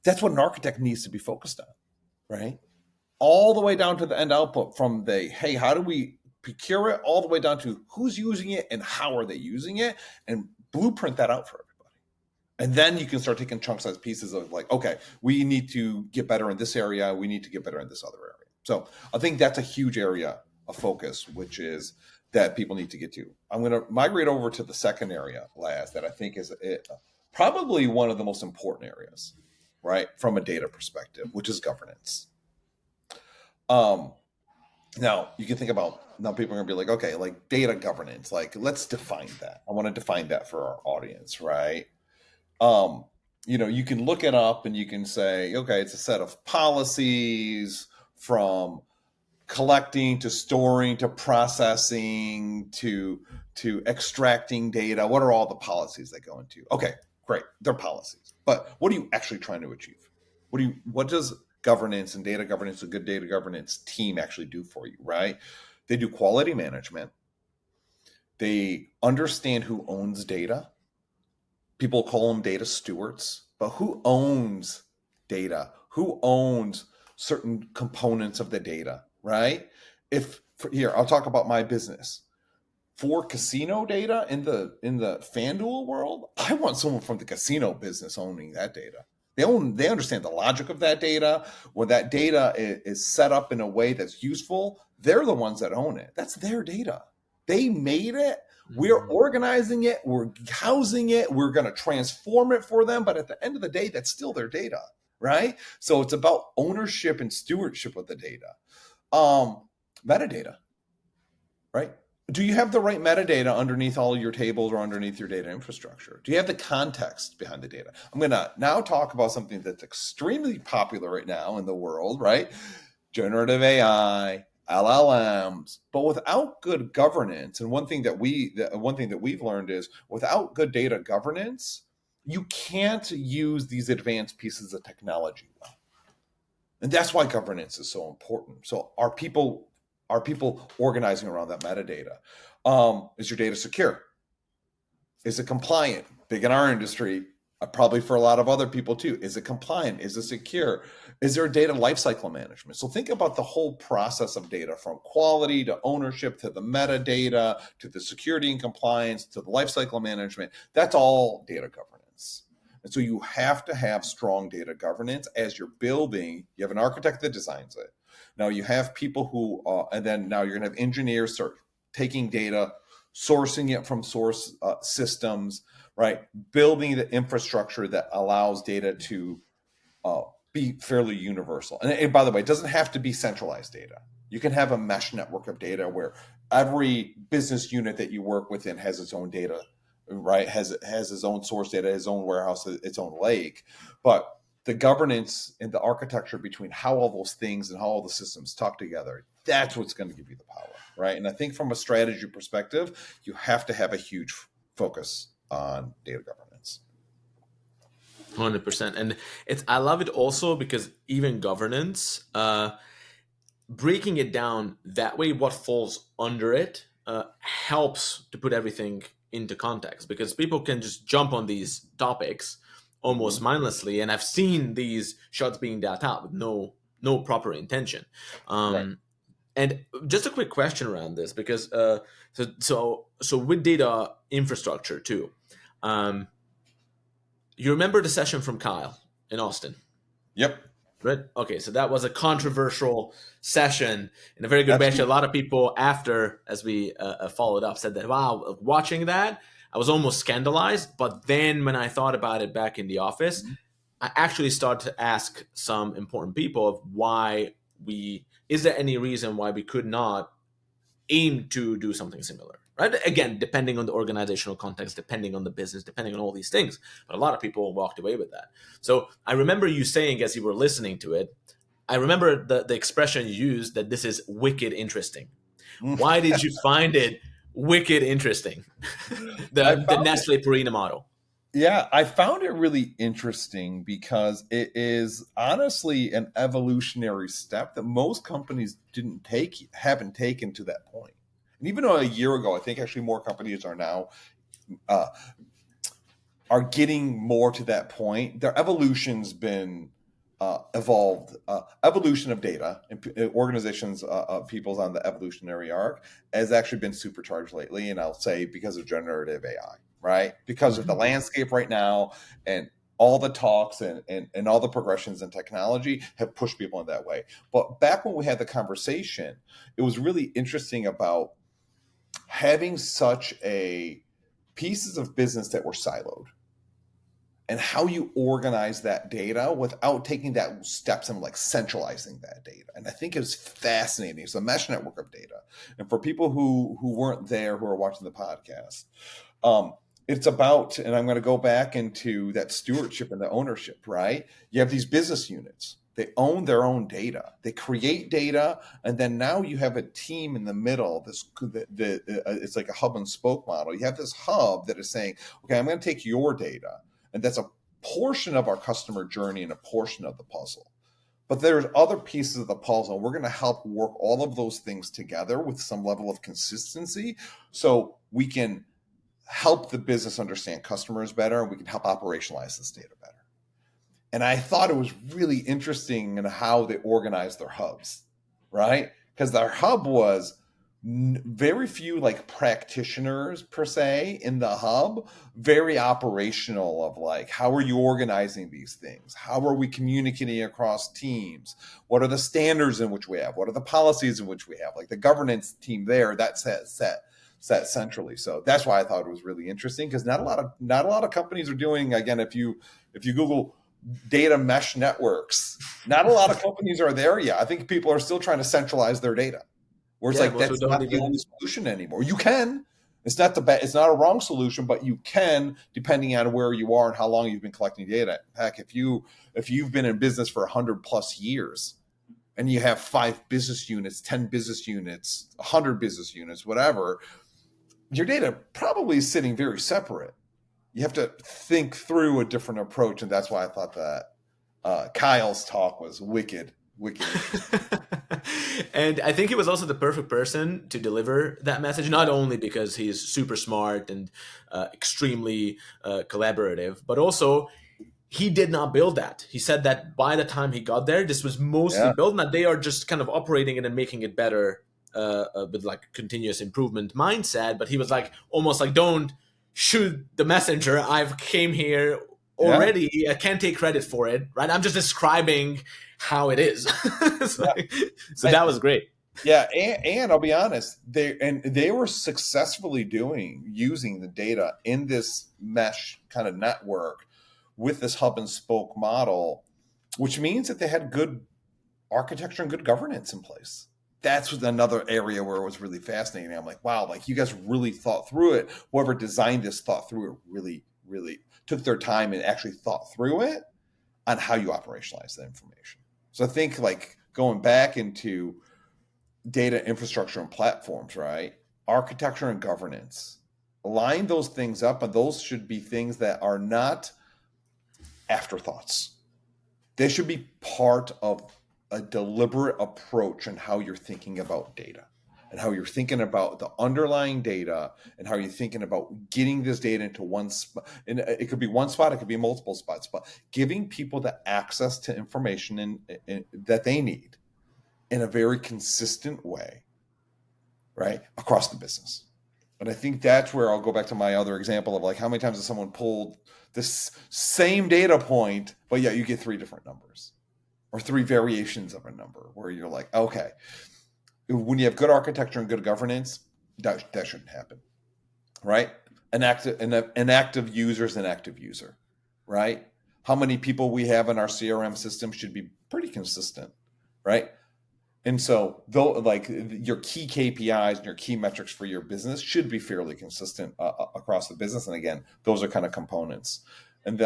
Speaker 2: that's what an architect needs to be focused on, right? All the way down to the end output from hey, how do we procure it, all the way down to who's using it and how are they using it, and blueprint that out for everybody. And then you can start taking chunk-sized pieces of like, okay, we need to get better in this area. We need to get better in this other area. So I think that's a huge area of focus, which is that people need to get to. I'm going to migrate over to the second area, Laz, that I think is probably one of the most important areas, right, from a data perspective, which is governance. Now you can think about, now people are gonna be like, okay, like data governance, like let's define that. I want to define that for our audience, right? You can look it up and you can say, okay, it's a set of policies from collecting to storing to processing to extracting data. What are all the policies that go into? Okay, great, they're policies. But what are you actually trying to achieve? What does governance and data governance, a good data governance team actually do for you, right? They do quality management. They understand who owns data. People call them data stewards, but who owns data? Who owns certain components of the data, right? Here, I'll talk about my business. For casino data in the FanDuel world, I want someone from the casino business owning that data. They understand the logic of that data. When that data is set up in a way that's useful, they're the ones that own it. That's their data. They made it. We're organizing it. We're housing it. We're going to transform it for them. But at the end of the day, that's still their data, right? So it's about ownership and stewardship of the data. Metadata, right? Do you have the right metadata underneath all your tables or underneath your data infrastructure? Do you have the context behind the data? I'm going to now talk about something that's extremely popular right now in the world, right? Generative AI, LLMs, but without good governance. And one thing that we've learned is without good data governance, you can't use these advanced pieces of technology well. And that's why governance is so important. So are people organizing around that metadata? Is your data secure? Is it compliant? Big in our industry, probably for a lot of other people too. Is it compliant? Is it secure? Is there a data lifecycle management? So think about the whole process of data, from quality to ownership to the metadata to the security and compliance to the lifecycle management. That's all data governance. And so you have to have strong data governance as you're building. You have an architect that designs it. Now you have people who, and then now you're going to have engineers start taking data, sourcing it from source systems, right? Building the infrastructure that allows data to be fairly universal. And by the way, it doesn't have to be centralized data. You can have a mesh network of data where every business unit that you work within has its own data, right? Has its own source data, its own warehouse, its own lake. But the governance and the architecture between how all those things and how all the systems talk together, that's what's going to give you the power, right? And I think from a strategy perspective, you have to have a huge focus on data governance.
Speaker 1: 100%. And I love it also because even governance, breaking it down that way, what falls under it helps to put everything into context, because people can just jump on these topics almost mindlessly, and I've seen these shots being dealt out with no proper intention.
Speaker 2: Right.
Speaker 1: And just a quick question around this, because so with data infrastructure too, um, you remember the session from Kyle in Austin,
Speaker 2: Yep.
Speaker 1: right? Okay, so that was a controversial session and a very good bench. A
Speaker 2: Absolutely.
Speaker 1: lot of people after, as we followed up, said that wow, watching that, I was almost scandalized. But then when I thought about it back in the office,
Speaker 2: Mhm.
Speaker 1: I actually started to ask some important people of why is there any reason why we could not aim to do something similar, right? Again, depending on the organizational context, depending on the business, depending on all these things. But a lot of people walked away with that. So I remember you saying as you were listening to it, I remember the expression you used that this is wicked interesting. Why did you find it wicked interesting?
Speaker 2: I
Speaker 1: The
Speaker 2: found it.
Speaker 1: Nestle Purina model.
Speaker 2: Yeah, I found it really interesting because it is honestly an evolutionary step that most companies haven't taken to that point. And even though a year ago, I think actually more companies are now uh, are getting more to that point. Their evolution's been evolved. Evolution of data and organizations, people's on the evolutionary arc has actually been supercharged lately. And I'll say because of generative AI, right? Because of the
Speaker 1: Mhm.
Speaker 2: landscape right now and all the talks and all the progressions in technology have pushed people in that way. But back when we had the conversation, it was really interesting about having such a pieces of business that were siloed and how you organize that data without taking that steps and like centralizing that data. And I think it's fascinating. It's a mesh network of data. And for people who weren't there, who are watching the podcast, um, it's about, and I'm going to go back into that stewardship and the ownership, right? You have these business units. They own their own data. They create data, and then now you have a team in the middle. It's like a hub and spoke model. You have this hub that is saying, "Okay, I'm going to take your data, and that's a portion of our customer journey and a portion of the puzzle. But there's other pieces of the puzzle, and we're going to help work all of those things together with some level of consistency, so we can help the business understand customers better, and we can help operationalize this data better." And I thought it was really interesting in how they organized their hubs, right? Because their hub was very few like practitioners per se in the hub, very operational of like, how are you organizing these things? How are we communicating across teams? What are the standards in which we have? What are the policies in which we have? Like the governance team there, that's set centrally. So that's why I thought it was really interesting, because not a lot of companies are doing, again, if you Google data mesh networks, not a lot of companies are there yet. I think people are still trying to centralize their data, where it's
Speaker 1: Yeah,
Speaker 2: like
Speaker 1: most people
Speaker 2: that's
Speaker 1: don't
Speaker 2: not the
Speaker 1: even.
Speaker 2: only solution anymore. You can. It's not a wrong solution, but you can, depending on where you are and how long you've been collecting data. Heck, if you've been in business for 100+ years and you have 5 business units, 10 business units, 100 business units, whatever, your data probably is sitting very separate. You have to think through a different approach, and that's why I thought that Kyle's talk was wicked interesting.
Speaker 1: And I think he was also the perfect person to deliver that message, not only because he's super smart and extremely collaborative, but also he did not build that. He said that by the time he got there, this was mostly
Speaker 2: Yeah,
Speaker 1: built, and that they are just kind of operating it and making it better with like continuous improvement mindset. But he was like almost like, don't shoot the messenger. I've came here
Speaker 2: yeah,
Speaker 1: already. I can't take credit for it, right? I'm just describing how it is.
Speaker 2: yeah.
Speaker 1: So
Speaker 2: And,
Speaker 1: that was great.
Speaker 2: yeah, and I'll be honest, they were successfully using the data in this mesh kind of network with this hub and spoke model, which means that they had good architecture and good governance in place. That's another area where it was really fascinating. I'm like, wow, like you guys really thought through it. Whoever designed this thought through it, really, really took their time and actually thought through it on how you operationalize that information. So I think like going back into data infrastructure and platforms, right? Architecture and governance. Line those things up, and those should be things that are not afterthoughts. They should be part of a deliberate approach in how you're thinking about data and how you're thinking about the underlying data and how you're thinking about getting this data into one spot. And it could be one spot, it could be multiple spots, but giving people the access to information that they need in a very consistent way, right, across the business. And I think that's where I'll go back to my other example of like, how many times has someone pulled this same data point, but yet you get 3 different numbers or 3 variations of a number where you're like, okay, when you have good architecture and good governance, that shouldn't happen, right? An active user is an active user, right? How many people we have in our CRM system should be pretty consistent, right? And so, though, like your key KPIs and your key metrics for your business should be fairly consistent across the business. And again, those are kind of components, and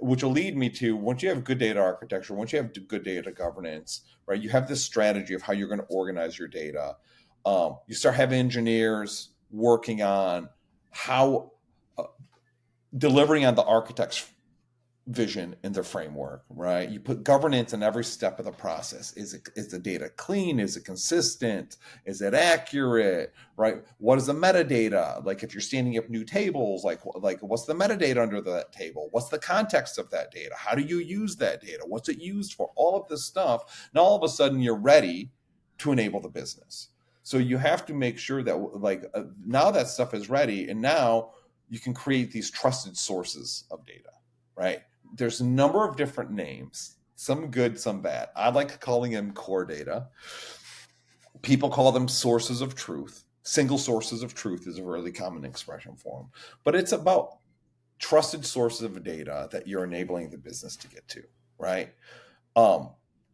Speaker 2: which will lead me to, once you have good data architecture, once you have good data governance, right? You have this strategy of how you're going to organize your data. You start having engineers working on how delivering on the architect's vision in their framework, right? You put governance in every step of the process. Is the data clean? Is it consistent? Is it accurate? Right? What is the metadata? Like if you're standing up new tables, like what's the metadata under that table? What's the context of that data? How do you use that data? What's it used for? All of this stuff. Now all of a sudden you're ready to enable the business. So you have to make sure that now that stuff is ready, and now you can create these trusted sources of data, right? There's a number of different names, some good, some bad. I like calling them core data. People call them sources of truth. Single sources of truth is a really common expression for them. But it's about trusted sources of data that you're enabling the business to get to, right?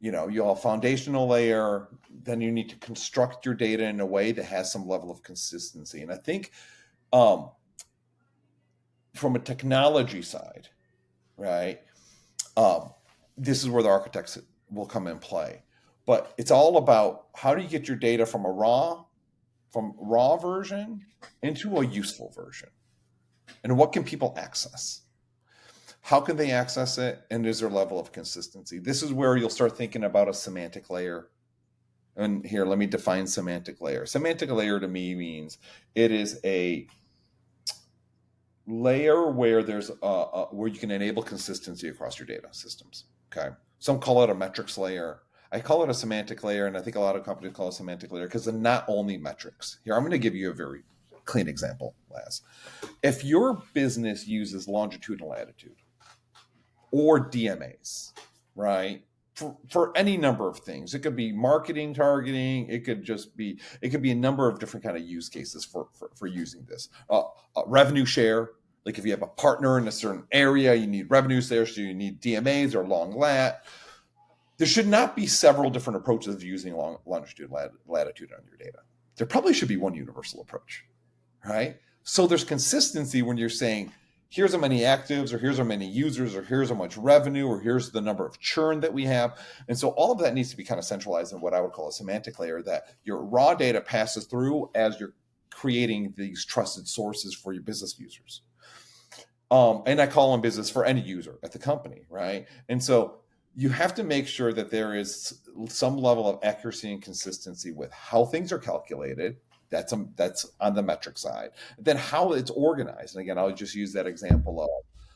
Speaker 2: You have a foundational layer, then you need to construct your data in a way that has some level of consistency. And I think from a technology side, right? This is where the architects will come in play. But it's all about how do you get your data from raw version into a useful version? And what can people access? How can they access it? And is there a level of consistency? This is where you'll start thinking about a semantic layer. And here, let me define semantic layer. Semantic layer to me means it is a layer where there's where you can enable consistency across your data systems. Okay, some call it a metrics layer. I call it a semantic layer, and I think a lot of companies call it a semantic layer because they're not only metrics. Here, I'm going to give you a very clean example, Laz. If your business uses longitude and latitude or DMAs, right? For any number of things, it could be marketing targeting. It could be a number of different kind of use cases for using this. Revenue share, like if you have a partner in a certain area, you need revenue share, so you need DMAs or long lat. There should not be several different approaches of using longitude, latitude on your data. There probably should be one universal approach, right? So there's consistency when you're saying, here's how many actives, or here's how many users, or here's how much revenue, or here's the number of churn that we have. And so all of that needs to be kind of centralized in what I would call a semantic layer that your raw data passes through as you're creating these trusted sources for your business users. And I call them business for any user at the company, right? And so you have to make sure that there is some level of accuracy and consistency with how things are calculated. That's on the metric side. Then how it's organized. And again, I'll just use that example of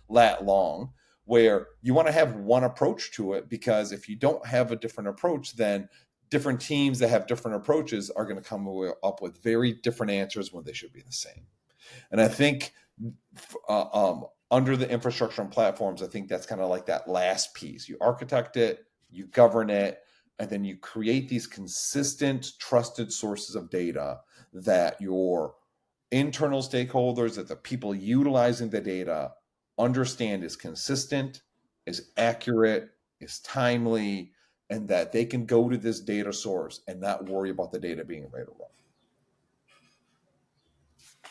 Speaker 2: lat long, where you want to have one approach to it, because if you don't have a different approach, then different teams that have different approaches are going to come up with very different answers when they should be the same. And I think under the infrastructure and platforms, I think that's kind of like that last piece. You architect it, you govern it, and then you create these consistent, trusted sources of data that your internal stakeholders, that the people utilizing the data understand is consistent, is accurate, is timely, and that they can go to this data source and not worry about the data being right or wrong.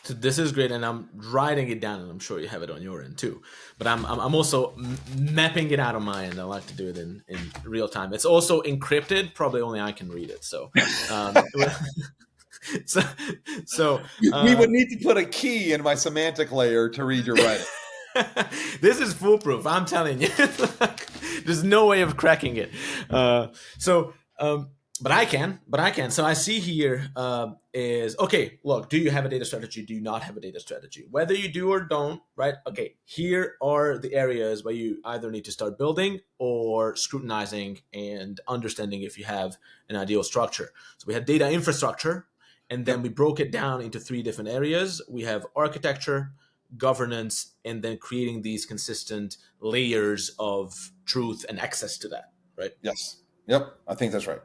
Speaker 1: So this is great, and I'm writing it down, and I'm sure you have it on your end too. But I'm also mapping it out on my end. I like to do it in real time. It's also encrypted. Probably only I can read it. So,
Speaker 2: We would need to put a key in my semantic layer to read your writing.
Speaker 1: This is foolproof. I'm telling you. There's no way of cracking it. But I can. So I see here is, okay, look, do you have a data strategy? Do you not have a data strategy? Whether you do or don't, right? Okay, here are the areas where you either need to start building or scrutinizing and understanding if you have an ideal structure. So we had data infrastructure, and then
Speaker 2: Yep.
Speaker 1: we broke it down into three different areas. We have architecture, governance, and then creating these consistent layers of truth and access to that, right?
Speaker 2: Yes. Yep. I think that's right.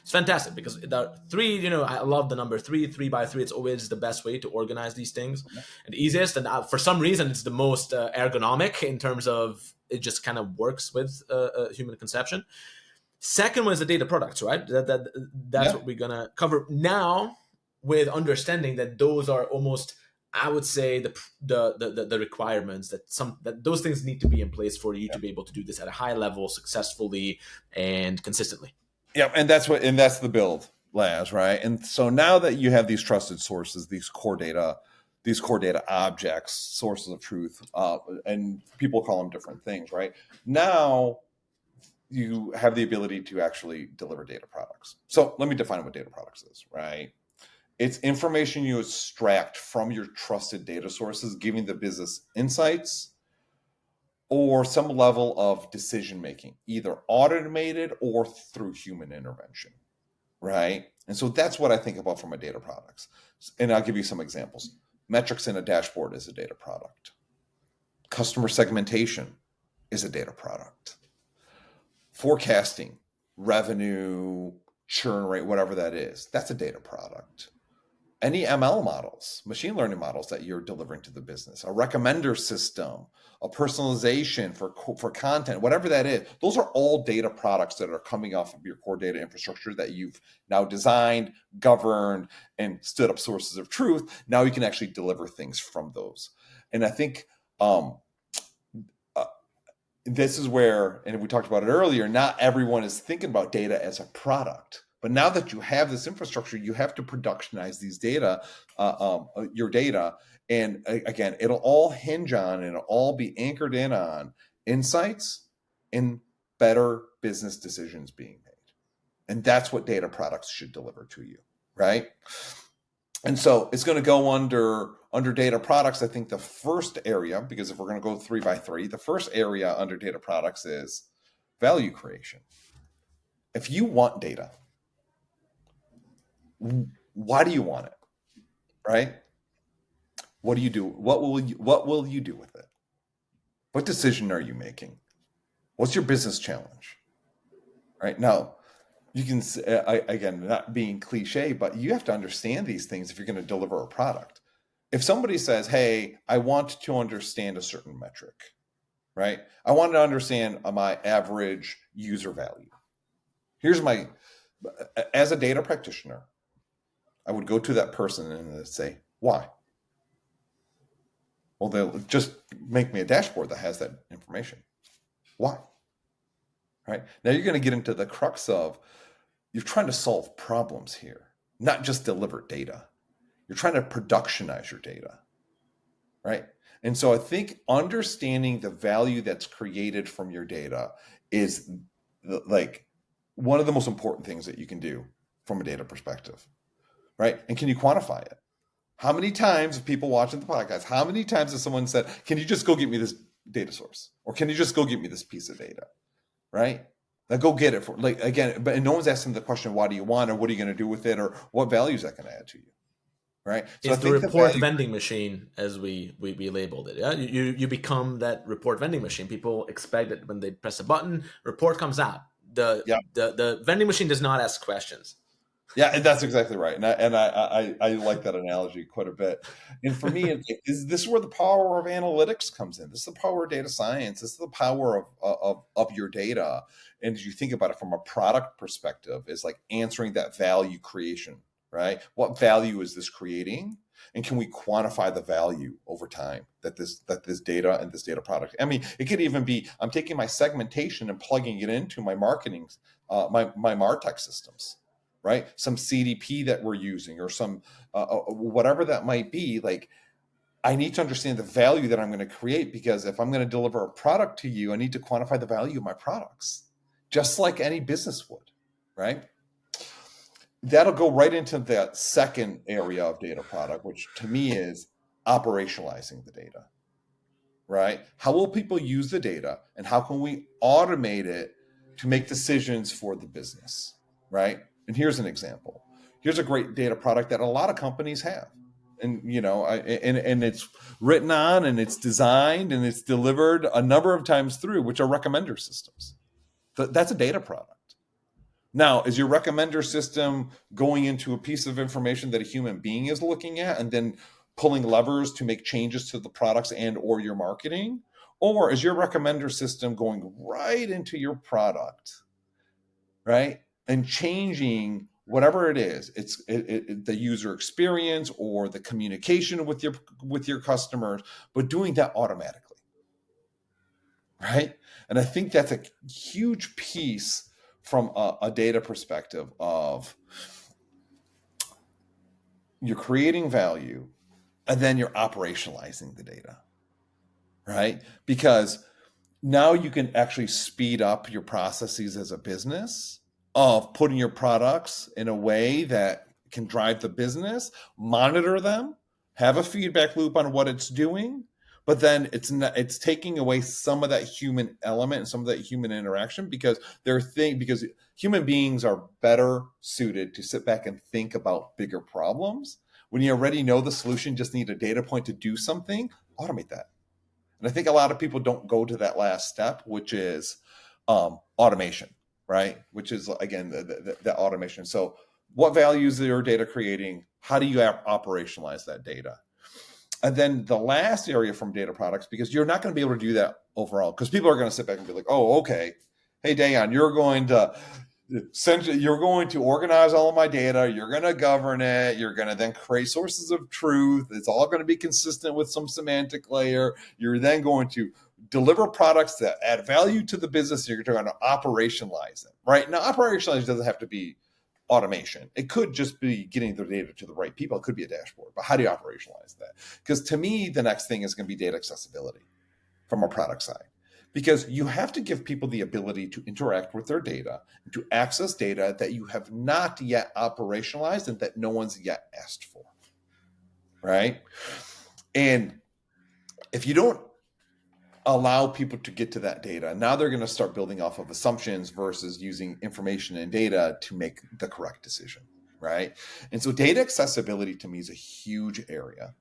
Speaker 1: It's fantastic because the three, I love the number three, 3 by 3. It's always the best way to organize these things and easiest. And for some reason, it's the most ergonomic in terms of it just kind of works with human conception. Second one is the data products, right? That's
Speaker 2: Yeah.
Speaker 1: what we're going to cover now, with understanding that those are almost, I would say, the requirements that those things need to be in place for you to be able to do this at a high level successfully and consistently.
Speaker 2: Yeah, and that's the build, Laz, right? And so now that you have these trusted sources, these core data objects, sources of truth, and people call them different things, right? Now you have the ability to actually deliver data products. So let me define what data products is, right? It's information you extract from your trusted data sources, giving the business insights or some level of decision making, either automated or through human intervention, right? And so that's what I think about from a data products. And I'll give you some examples. Metrics in a dashboard is a data product. Customer segmentation is a data product. Forecasting, revenue, churn rate, whatever that is, that's a data product. Any ML models, machine learning models that you're delivering to the business, a recommender system, a personalization for content, whatever that is, those are all data products that are coming off of your core data infrastructure that you've now designed, governed, and stood up sources of truth. Now you can actually deliver things from those. And I think this is where, and we talked about it earlier, not everyone is thinking about data as a product. But now that you have this infrastructure, you have to productionize these data, your data. And again, it'll all hinge on and it'll all be anchored in on insights and better business decisions being made. And that's what data products should deliver to you, right? And so it's going to go under data products. I think the first area, because if we're going to go 3 by 3, the first area under data products is value creation. If you want data, why do you want it? Right? What do you do? What will you do with it? What decision are you making? What's your business challenge? Right? Now, you can, again, not being cliche, but you have to understand these things if you're going to deliver a product. If somebody says, hey, I want to understand a certain metric, right? I want to understand my average user value. As a data practitioner, I would go to that person and say, why? Well, they'll just make me a dashboard that has that information. Why? Right? Now you're going to get into the crux of, you're trying to solve problems here, not just deliver data. You're trying to productionize your data, right? And so I think understanding the value that's created from your data is like one of the most important things that you can do from a data perspective, right? And can you quantify it? How many times have people watching the podcast, how many times has someone said, can you just go get me this data source? Or can you just go get me this piece of data, right? Now go get it for, like, again, but no one's asking the question, why do you want it? Or what are you going to do with it? Or what value is that going to add to you? Right. So I
Speaker 1: It's the
Speaker 2: think the
Speaker 1: report
Speaker 2: value,
Speaker 1: vending machine, as we labeled it. Yeah, you become that report vending machine. People expect that when they press a button, report comes out.
Speaker 2: yeah,
Speaker 1: The vending machine does not ask questions.
Speaker 2: yeah, and that's exactly right. And I like that analogy quite a bit. And for me, this is where the power of analytics comes in. This is the power of data science. This is the power of your data. And as you think about it from a product perspective, is like answering that value creation, right? What value is this creating? And can we quantify the value over time that this data and this data product? I mean, it could even be, I'm taking my segmentation and plugging it into my marketing, my MarTech systems, right? Some CDP that we're using, or some whatever that might be. Like, I need to understand the value that I'm going to create, because if I'm going to deliver a product to you, I need to quantify the value of my products, just like any business would, right? that'll go right into that second area of data product, which to me is operationalizing the data, right? How will people use the data and how can we automate it to make decisions for the business, right? And here's an example. Here's a great data product that a lot of companies have. And and it's written on and it's designed and it's delivered a number of times through, which are recommender systems. That's a data product. Now, is your recommender system going into a piece of information that a human being is looking at and then pulling levers to make changes to the products and or your marketing? Or is your recommender system going right into your product, right? And changing whatever it is, the user experience or the communication with your customers, but doing that automatically, right? And I think that's a huge piece from a data perspective of you're creating value and then you're operationalizing the data, right? Because now you can actually speed up your processes as a business of putting your products in a way that can drive the business, monitor them, have a feedback loop on what it's doing, but then it's taking away some of that human element and some of that human interaction because because human beings are better suited to sit back and think about bigger problems. When you already know the solution, just need a data point to do something, automate that. And I think a lot of people don't go to that last step, which is automation, right? Which is, again, the automation. So what values are your data creating? How do you operationalize that data? And then the last area from data products, because you're not going to be able to do that overall, because people are going to sit back and be like, oh, okay. Hey, Dejan, you're going to organize all of my data. You're going to govern it. You're going to then create sources of truth. It's all going to be consistent with some semantic layer. You're then going to deliver products that add value to the business. And you're going to operationalize it, right? Now, operationalize doesn't have to be automation. It could just be getting the data to the right people. It could be a dashboard, but how do you operationalize that? Because to me, the next thing is going to be data accessibility from a product side. Because you have to give people the ability to interact with their data, to access data that you have not yet operationalized and that no one's yet asked for, right? And if you don't allow people to get to that data, now they're going to start building off of assumptions versus using information and data to make the correct decision, right? And so data accessibility to me is a huge area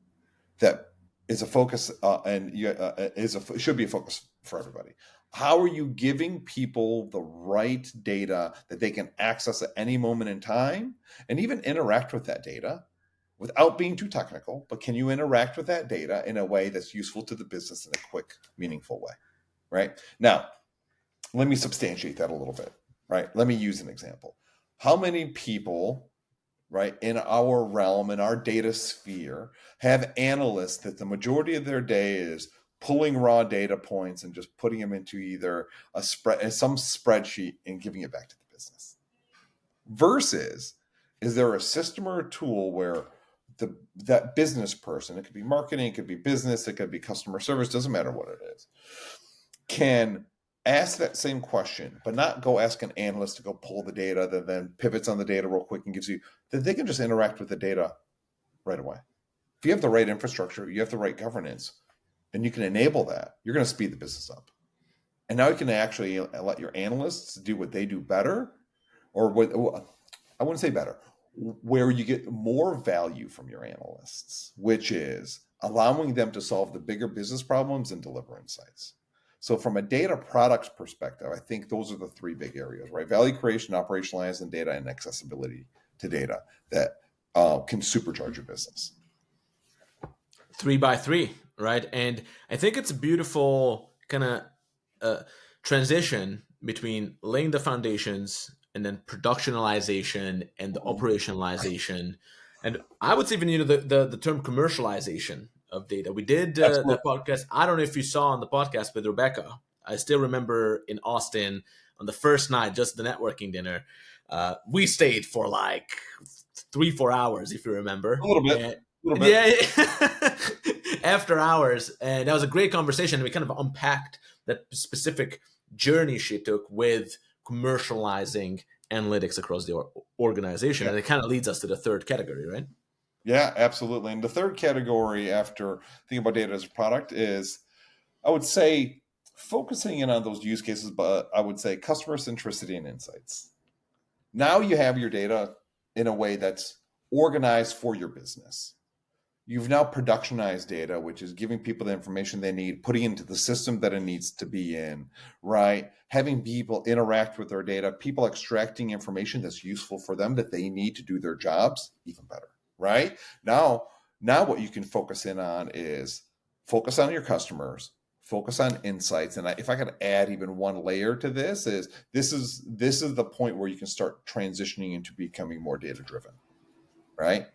Speaker 2: that is a focus should be a focus for everybody. How are you giving people the right data that they can access at any moment in time and even interact with that data without being too technical, but can you interact with that data in a way that's useful to the business in a quick, meaningful way, right? Now, let me substantiate that a little bit, right? Let me use an example. How many people, right, in our realm, in our data sphere, have analysts that the majority of their day is pulling raw data points and just putting them into either some spreadsheet and giving it back to the business? Versus, is there a system or a tool where that business person, it could be marketing, it could be business, it could be customer service, doesn't matter what it is, can ask that same question, but not go ask an analyst to go pull the data that then pivots on the data real quick and gives you, that they can just interact with the data right away. If you have the right infrastructure, you have the right governance, and you can enable that, you're going to speed the business up. And now you can actually let your analysts do what they do better, or what I wouldn't say better, where you get more value from your analysts, which is allowing them to solve the bigger business problems and deliver insights. So from a data products perspective, I think those are the three big areas, right? Value creation, operationalizing data, and accessibility to data that can supercharge your business.
Speaker 1: 3x3, right? And I think it's a beautiful kind of transition between laying the foundations and then productionalization and the operationalization. And I would say even the term commercialization of data. We did
Speaker 2: Absolutely.
Speaker 1: that podcast. I don't know if you saw on the podcast with Rebecca. I still remember in Austin on the first night, just the networking dinner. We stayed for like 3-4 hours, if you remember.
Speaker 2: A little bit.
Speaker 1: And,
Speaker 2: A little bit.
Speaker 1: yeah, after hours, and that was a great conversation. We kind of unpacked that specific journey she took with commercializing analytics across the organization.
Speaker 2: Yeah.
Speaker 1: And it kind of leads us to the third category, right?
Speaker 2: Yeah, absolutely. And the third category after thinking about data as a product is, I would say, focusing in on those use cases, but I would say customer centricity and insights. Now you have your data in a way that's organized for your business. You've now productionized data, which is giving people the information they need, putting it into the system that it needs to be in, right? Having people interact with their data, people extracting information that's useful for them that they need to do their jobs even better, right? Now what you can focus in on is focus on your customers, focus on insights. And if I could add even one layer to this is the point where you can start transitioning into becoming more data driven, right?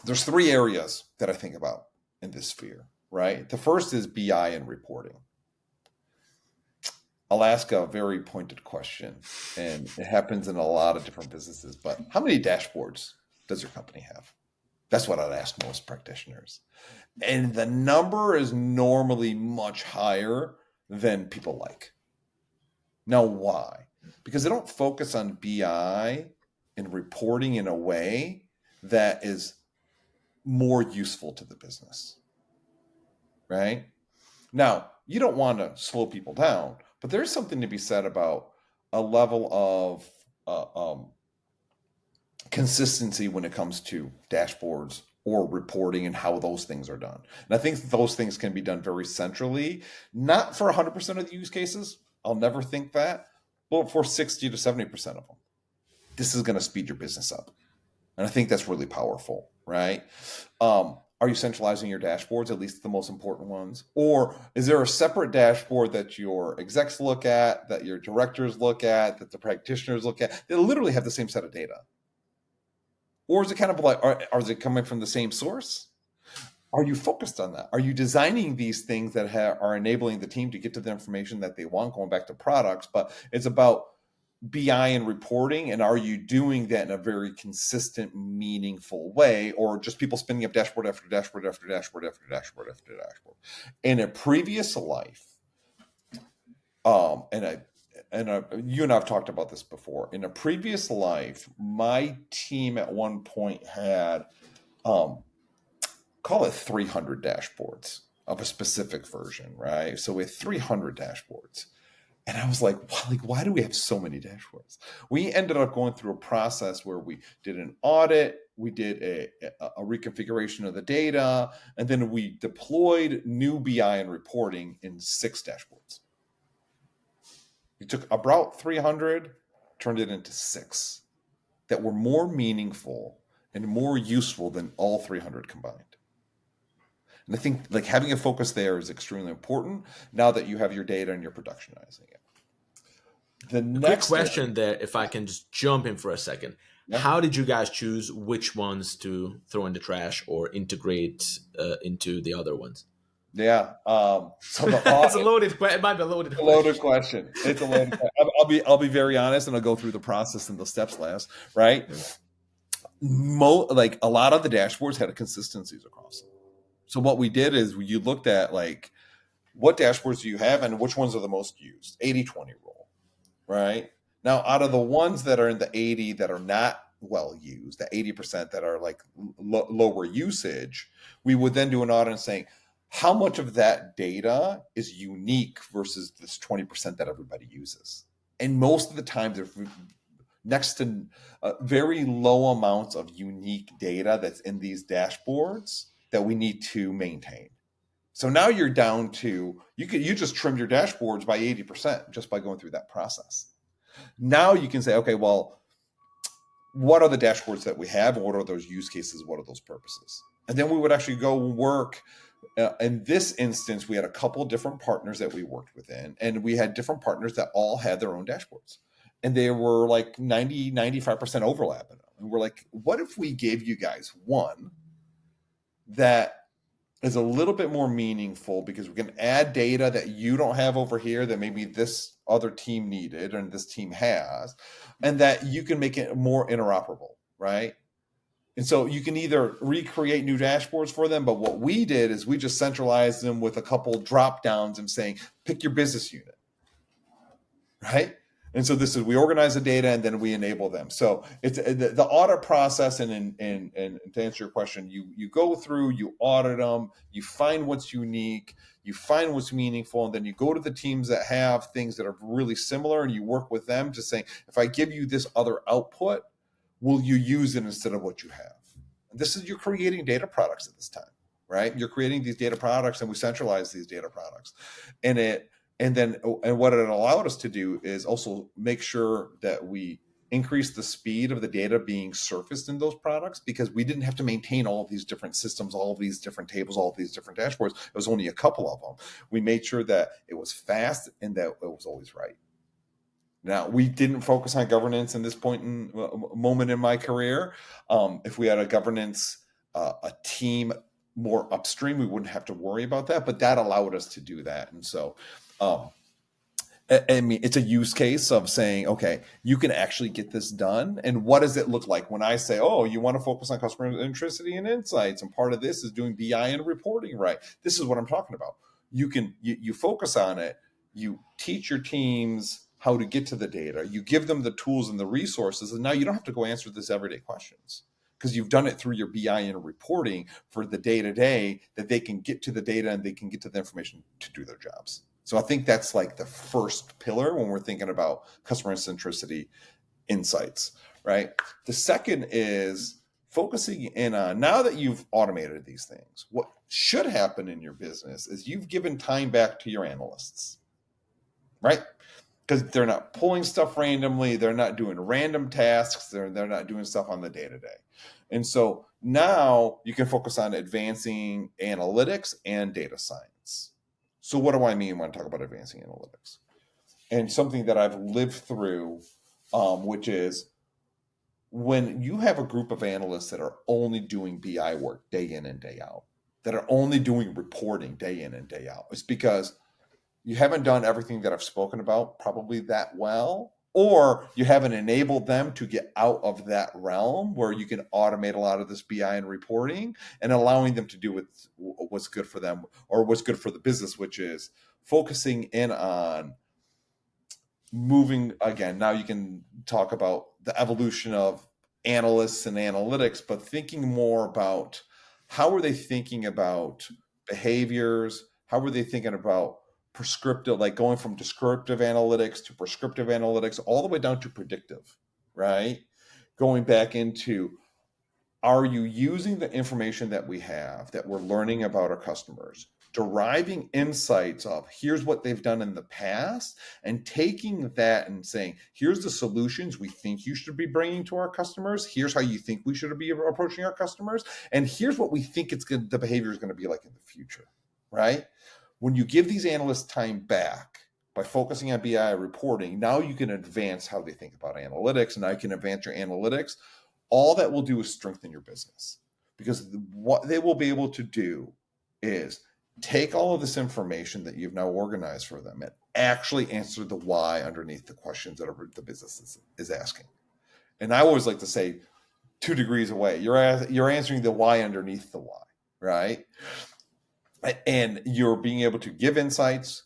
Speaker 2: There's three areas that I think about in this sphere, right? The first is BI and reporting. I'll ask a very pointed question, and it happens in a lot of different businesses, but how many dashboards does your company have? That's what I'd ask most practitioners. And the number is normally much higher than people like. Now, why? Because they don't focus on BI and reporting in a way that is more useful to the business, right? Now, you don't want to slow people down, but there's something to be said about a level of consistency when it comes to dashboards or reporting and how those things are done. And I think those things can be done very centrally, not for 100% of the use cases. I'll never think that, but for 60 to 70% of them. This is going to speed your business up. And I think that's really powerful, right? Are you centralizing your dashboards, at least the most important ones? Or is there a separate dashboard that your execs look at, that your directors look at, that the practitioners look at? They literally have the same set of data. Or is it kind of like, are they coming from the same source? Are you focused on that? Are you designing these things that are enabling the team to get to the information that they want, going back to products? But it's about BI and reporting, and are you doing that in a very consistent, meaningful way, or just people spinning up dashboard after dashboard after dashboard after dashboard after dashboard? In a previous life, you and I've talked about this before. In a previous life, my team at one point had, call it 300 dashboards of a specific version, right? So we had 300 dashboards. And I was like, why do we have so many dashboards? We ended up going through a process where we did an audit, we did a reconfiguration of the data, and then we deployed new BI and reporting in 6 dashboards. We took about 300, turned it into 6 that were more meaningful and more useful than all 300 combined. And I think like having a focus there is extremely important now that you have your data and you're productionizing it. The next
Speaker 1: quick question there, if I can just jump in for a second.
Speaker 2: Yeah.
Speaker 1: How did you guys choose which ones to throw in the trash or integrate into the other ones?
Speaker 2: Yeah. So
Speaker 1: it's a loaded question. It might be a loaded question.
Speaker 2: Loaded question. It's a loaded question. I'll be very honest, and I'll go through the process and the steps last, right? Like a lot of the dashboards had consistencies across them. So what we did is you looked at like what dashboards do you have and which ones are the most used, 80-20 rule, right? Now, out of the ones that are in the 80 that are not well used, the 80% that are like lower usage, we would then do an audit and saying, how much of that data is unique versus this 20% that everybody uses? And most of the time, there's next to very low amounts of unique data that's in these dashboards that we need to maintain. So now you're down to, you just trimmed your dashboards by 80% just by going through that process. Now you can say, okay, well, what are the dashboards that we have? And what are those use cases? What are those purposes? And then we would actually go work. In this instance, we had a couple different partners that we worked within, and we had different partners that all had their own dashboards. And they were like 95% overlap in them. And we're like, what if we gave you guys one that is a little bit more meaningful because we can add data that you don't have over here that maybe this other team needed and this team has, and that you can make it more interoperable, right? And so you can either recreate new dashboards for them, but what we did is we just centralized them with a couple drop downs and saying, pick your business unit, right? And so this is, we organize the data and then we enable them. So it's the audit process. And to answer your question, you go through, you audit them, you find what's unique, you find what's meaningful, and then you go to the teams that have things that are really similar, and you work with them to say, if I give you this other output, will you use it instead of what you have? And this is, you're creating data products at this time, right? You're creating these data products, and we centralize these data products, and what it allowed us to do is also make sure that we increase the speed of the data being surfaced in those products, because we didn't have to maintain all of these different systems, all of these different tables, all of these different dashboards. It was only a couple of them. We made sure that it was fast and that it was always right. Now, we didn't focus on governance in this moment in my career. If we had a governance, a team more upstream, we wouldn't have to worry about that. But that allowed us to do that. And so, I mean, it's a use case of saying, okay, you can actually get this done. And what does it look like when I say, oh, you want to focus on customer centricity and insights, and part of this is doing BI and reporting right? This is what I'm talking about. You focus on it. You teach your teams how to get to the data. You give them the tools and the resources, and now you don't have to go answer this everyday questions, because you've done it through your BI and reporting for the day-to-day, that they can get to the data and they can get to the information to do their jobs. So I think that's like the first pillar when we're thinking about customer centricity insights, right? The second is focusing in on, now that you've automated these things, what should happen in your business is you've given time back to your analysts, right? Because they're not pulling stuff randomly, they're not doing random tasks, they're not doing stuff on the day-to-day. And so now you can focus on advancing analytics and data science. So what do I mean when I talk about advancing analytics? And something that I've lived through, which is when you have a group of analysts that are only doing BI work day in and day out, that are only doing reporting day in and day out, it's because you haven't done everything that I've spoken about probably that well, or you haven't enabled them to get out of that realm where you can automate a lot of this BI and reporting, and allowing them to do what's good for them or what's good for the business, which is focusing in on moving. Again, now you can talk about the evolution of analysts and analytics, but thinking more about how are they thinking about behaviors, how are they thinking about prescriptive, like going from descriptive analytics to prescriptive analytics, all the way down to predictive, right? Going back into, are you using the information that we have, that we're learning about our customers, deriving insights of here's what they've done in the past, and taking that and saying, here's the solutions we think you should be bringing to our customers, here's how you think we should be approaching our customers, and here's what we think the behavior is going to be like in the future, right? When you give these analysts time back by focusing on BI reporting, now you can advance how they think about analytics, and now you can advance your analytics. All that will do is strengthen your business, because what they will be able to do is take all of this information that you've now organized for them and actually answer the why underneath the questions that the business is asking. And I always like to say, 2 degrees away, you're answering the why underneath the why, right? And you're being able to give insights,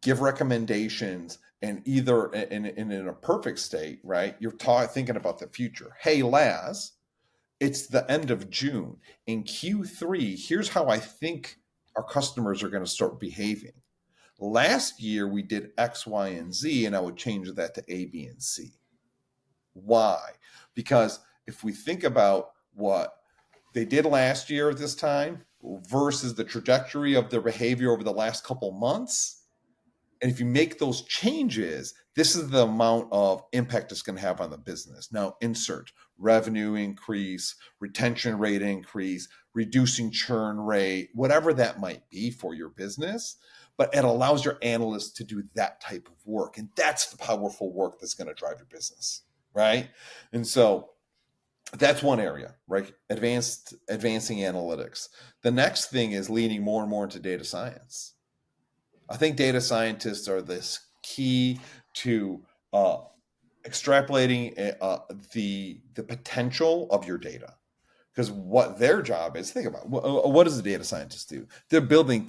Speaker 2: give recommendations, and either in a perfect state, right? You're thinking about the future. Hey, Laz, it's the end of June. In Q3, here's how I think our customers are going to start behaving. Last year, we did X, Y, and Z, and I would change that to A, B, and C. Why? Because if we think about what they did last year at this time versus the trajectory of their behavior over the last couple months, and if you make those changes, this is the amount of impact it's going to have on the business. Now, insert revenue increase, retention rate increase, reducing churn rate, whatever that might be for your business. But it allows your analysts to do that type of work. And that's the powerful work that's going to drive your business, right? And so that's one area, right? Advancing analytics. The next thing is leaning more and more into data science. I think data scientists are this key to extrapolating the potential of your data. Because what their job is, think about what does a data scientist do? They're building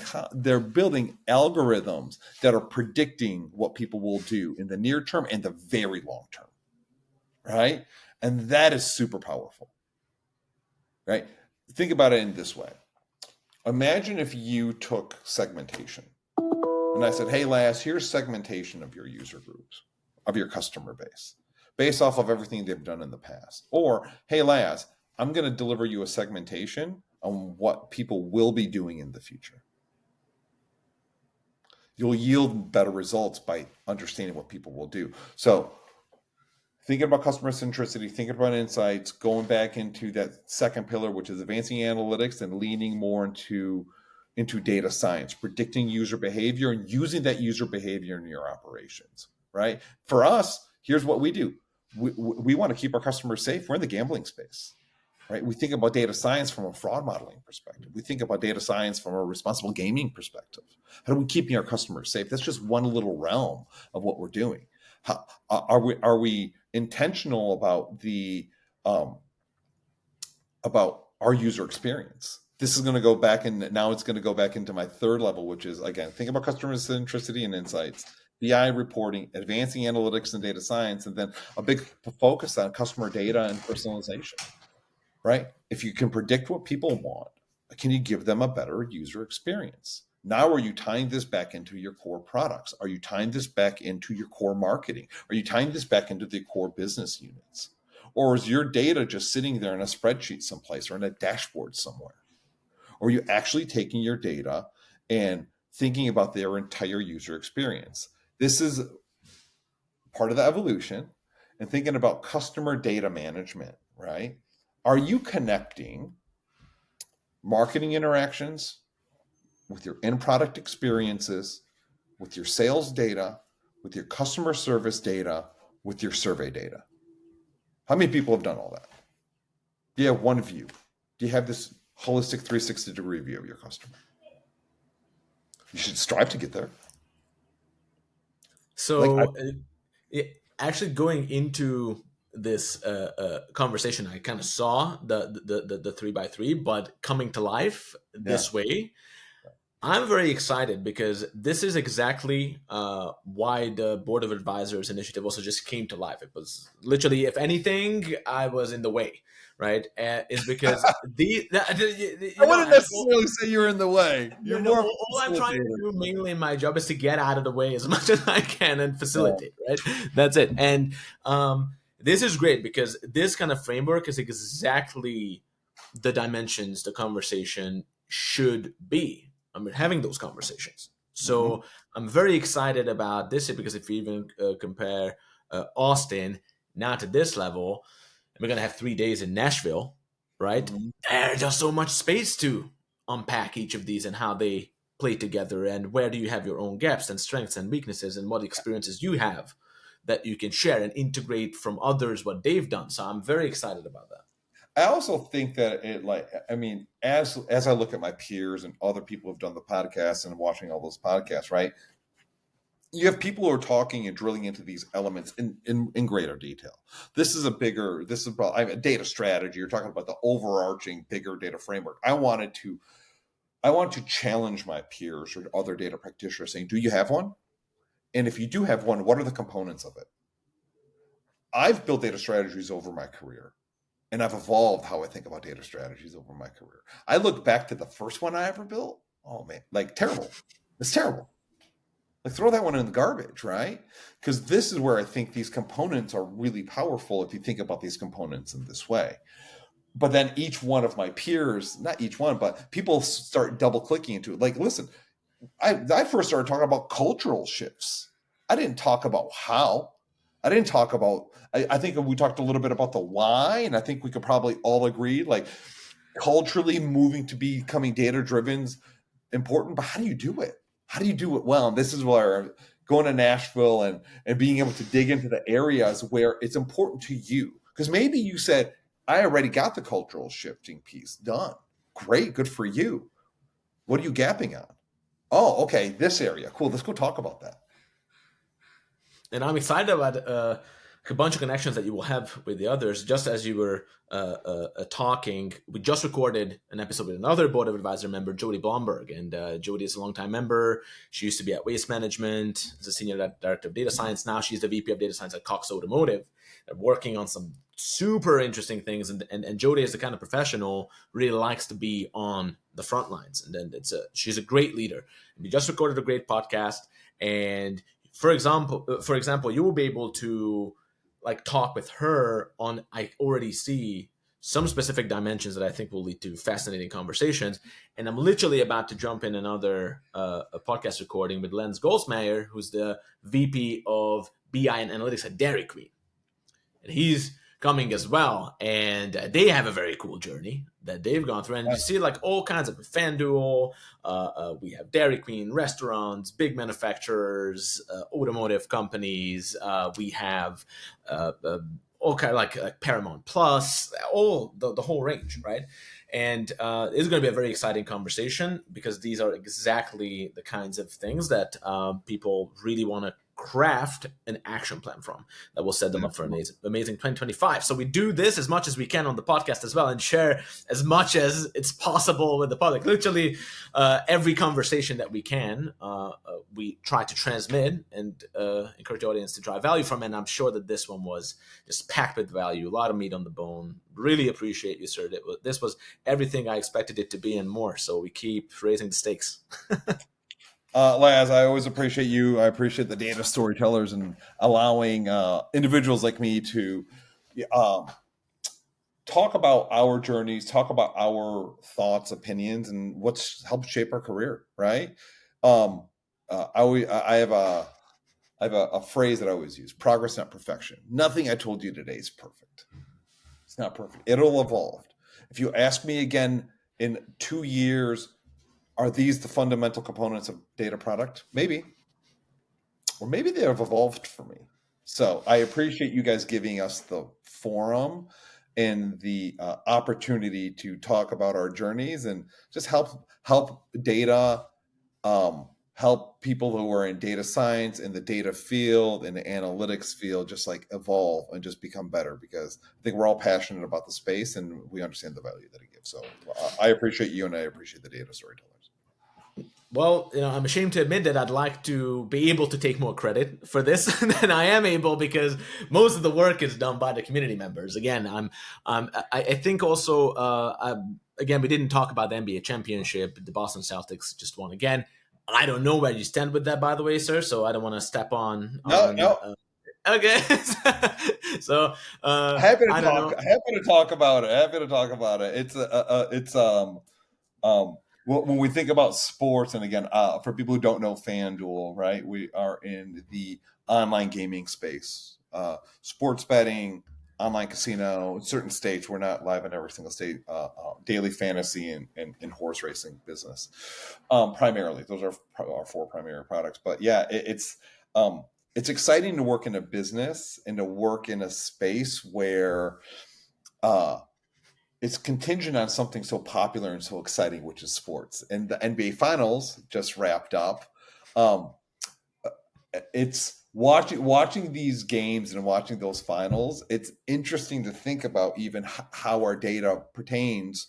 Speaker 2: algorithms that are predicting what people will do in the near term and the very long term, right? And that is super powerful, right? Think about it in this way. Imagine if you took segmentation and I said, hey, Lass, here's segmentation of your user groups, of your customer base, based off of everything they've done in the past. Or, hey, Lass, I'm going to deliver you a segmentation on what people will be doing in the future. You'll yield better results by understanding what people will do. So, thinking about customer centricity, thinking about insights, going back into that second pillar, which is advancing analytics and leaning more into data science, predicting user behavior and using that user behavior in your operations, right? For us, here's what we do. We want to keep our customers safe. We're in the gambling space, right? We think about data science from a fraud modeling perspective. We think about data science from a responsible gaming perspective. How do we keep our customers safe? That's just one little realm of what we're doing. How, are we intentional about our user experience? This is going to go back, and now it's going to go back into my third level, which is, again, think about customer centricity and insights, BI reporting, advancing analytics and data science, and then a big focus on customer data and personalization, right? If you can predict what people want, can you give them a better user experience? Now, are you tying this back into your core products? Are you tying this back into your core marketing? Are you tying this back into the core business units? Or is your data just sitting there in a spreadsheet someplace or in a dashboard somewhere? Or are you actually taking your data and thinking about their entire user experience? This is part of the evolution, and thinking about customer data management, right? Are you connecting marketing interactions with your end product experiences, with your sales data, with your customer service data, with your survey data? How many people have done all that? Do you have one view? Do you have this holistic 360-degree view of your customer? You should strive to get there. Like,
Speaker 1: So, actually, going into this conversation, I kind of saw the 3 by 3, but coming to life
Speaker 2: yeah,
Speaker 1: this way, I'm very excited because this is exactly why the Board of Advisors initiative also just came to life. It was literally, if anything, I was in the way, right? Is because
Speaker 2: I
Speaker 1: you know,
Speaker 2: wouldn't necessarily say you're in the way.
Speaker 1: no,
Speaker 2: You're
Speaker 1: no,
Speaker 2: more of
Speaker 1: all
Speaker 2: a
Speaker 1: I'm trying to
Speaker 2: facilitator.
Speaker 1: do mainly in my job is to get out of the way as much as I can and
Speaker 2: Yeah.
Speaker 1: facilitate, right? That's it. And this is great because this kind of framework is exactly the dimensions the conversation should be. I mean, having those conversations.
Speaker 2: Mm-hmm.
Speaker 1: So I'm very excited about this because if you even compare Austin now to this level, and we're going to have 3 days in Nashville, right?
Speaker 2: Mm-hmm.
Speaker 1: There's just so much space to unpack each of these and how they play together and where do you have your own gaps and strengths and weaknesses and what experiences you have that you can share and integrate from others what they've done. So I'm very excited about that.
Speaker 2: I also think that I mean, as I look at my peers and other people who've done the podcast and watching all those podcasts, right? You have people who are talking and drilling into these elements in greater detail. This is about, I mean, data strategy. You're talking about the overarching bigger data framework. I want to challenge my peers or other data practitioners saying, do you have one? And if you do have one, what are the components of it? I've built data strategies over my career, and I've evolved how I think about data strategies over my career. I look back to the first one I ever built. Oh man, like terrible. It's terrible. Like throw that one in the garbage, right? Because this is where I think these components are really powerful if you think about these components in this way. But then each one of my peers, not each one, but people start double clicking into it. Like, listen, I first started talking about cultural shifts. I didn't talk about how. I didn't talk about, I think we talked a little bit about the why, and I think we could probably all agree, like culturally moving to becoming data driven is important, but how do you do it? How do you do it well? And this is where going to Nashville and being able to dig into the areas where it's important to you. Because maybe you said, I already got the cultural shifting piece done. Great, good for you. What are you gapping on? Oh, okay, this area. Cool. Let's go talk about that.
Speaker 1: And I'm excited about a bunch of connections that you will have with the others. Just as you were talking, we just recorded an episode with another board of advisor member, Jody Blomberg, and Jody is a longtime member. She used to be at Waste Management as a senior director of data science. Now she's the VP of data science at Cox Automotive. They're working on some super interesting things, and Jody is the kind of professional really likes to be on the front lines, and then she's a great leader. And we just recorded a great podcast, and for example, you will be able to like talk with her on, I already see some specific dimensions that I think will lead to fascinating conversations. And I'm literally about to jump in another a podcast recording with Lenz Goldsmeyer, who's the VP of BI and Analytics at Dairy Queen. And he's coming as well, and they have a very cool journey that they've gone through, and you see like all kinds of FanDuel. We have Dairy Queen, restaurants, big manufacturers, automotive companies. We have all kind of like Paramount Plus, all the whole range, right? And it's going to be a very exciting conversation because these are exactly the kinds of things that people really want to craft an action plan from that will set them up for an amazing 2025. So we do this as much as we can on the podcast as well and share as much as it's possible with the public. Literally every conversation that we can, we try to transmit and encourage the audience to drive value from. And I'm sure that this one was just packed with value, a lot of meat on the bone. Really appreciate you, sir. This was everything I expected it to be and more. So we keep raising the stakes.
Speaker 2: Laz, I always appreciate you. I appreciate the data storytellers and allowing individuals like me to talk about our journeys, talk about our thoughts, opinions, and what's helped shape our career. Right? I have a phrase that I always use: progress, not perfection. Nothing I told you today is perfect. It's not perfect. It'll evolve. If you ask me again in 2 years, are these the fundamental components of data product? Maybe. Or maybe they have evolved for me. So I appreciate you guys giving us the forum and the opportunity to talk about our journeys and just help data, help people who are in data science, in the data field, in the analytics field, just like evolve and just become better, because I think we're all passionate about the space and we understand the value that it gives. So I appreciate you and I appreciate the data storytellers.
Speaker 1: Well, I'm ashamed to admit that I'd like to be able to take more credit for this than I am able, because most of the work is done by the community members. Again, I think also, again, we didn't talk about the NBA championship. The Boston Celtics just won again. I don't know where you stand with that, by the way, sir. So I don't want to step on.
Speaker 2: No.
Speaker 1: Okay. So
Speaker 2: happy to talk about it. It's when we think about sports, and again, for people who don't know FanDuel, right, we are in the online gaming space, sports betting, online casino. In certain states, we're not live in every single state. Daily fantasy and horse racing business, primarily. Those are our 4 primary products. But yeah, it's exciting to work in a business and to work in a space where it's contingent on something so popular and so exciting, which is sports. And the NBA Finals just wrapped up. It's watching these games and watching those finals. It's interesting to think about even how our data pertains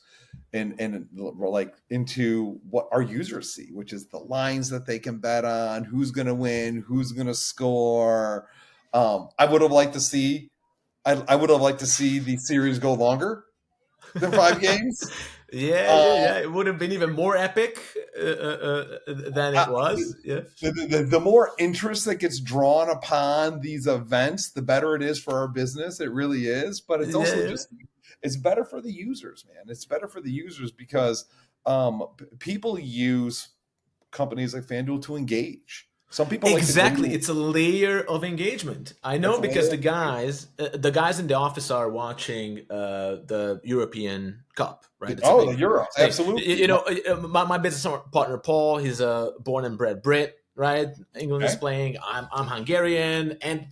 Speaker 2: and like into what our users see, which is the lines that they can bet on, who's going to win, who's going to score. I would have liked to see the series go longer than 5 games.
Speaker 1: Yeah. It would have been even more epic than it was. Yeah.
Speaker 2: The more interest that gets drawn upon these events, the better it is for our business. It really is. But it's also it's better for the users, man. It's better for the users because people use companies like FanDuel to engage. Some people
Speaker 1: exactly. It's a layer of engagement. I know, because the guys in the office are watching the European Cup, right?
Speaker 2: The Euros, absolutely.
Speaker 1: My business partner Paul, he's a born and bred Brit, right? England is playing. I'm Hungarian, and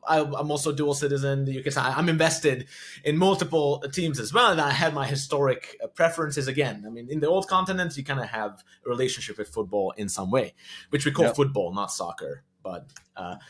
Speaker 1: I'm also dual citizen. You can say I'm invested in multiple teams as well, and I had my historic preferences. Again, I mean, in the old continent, you kind of have a relationship with football in some way, which we call football, not soccer. But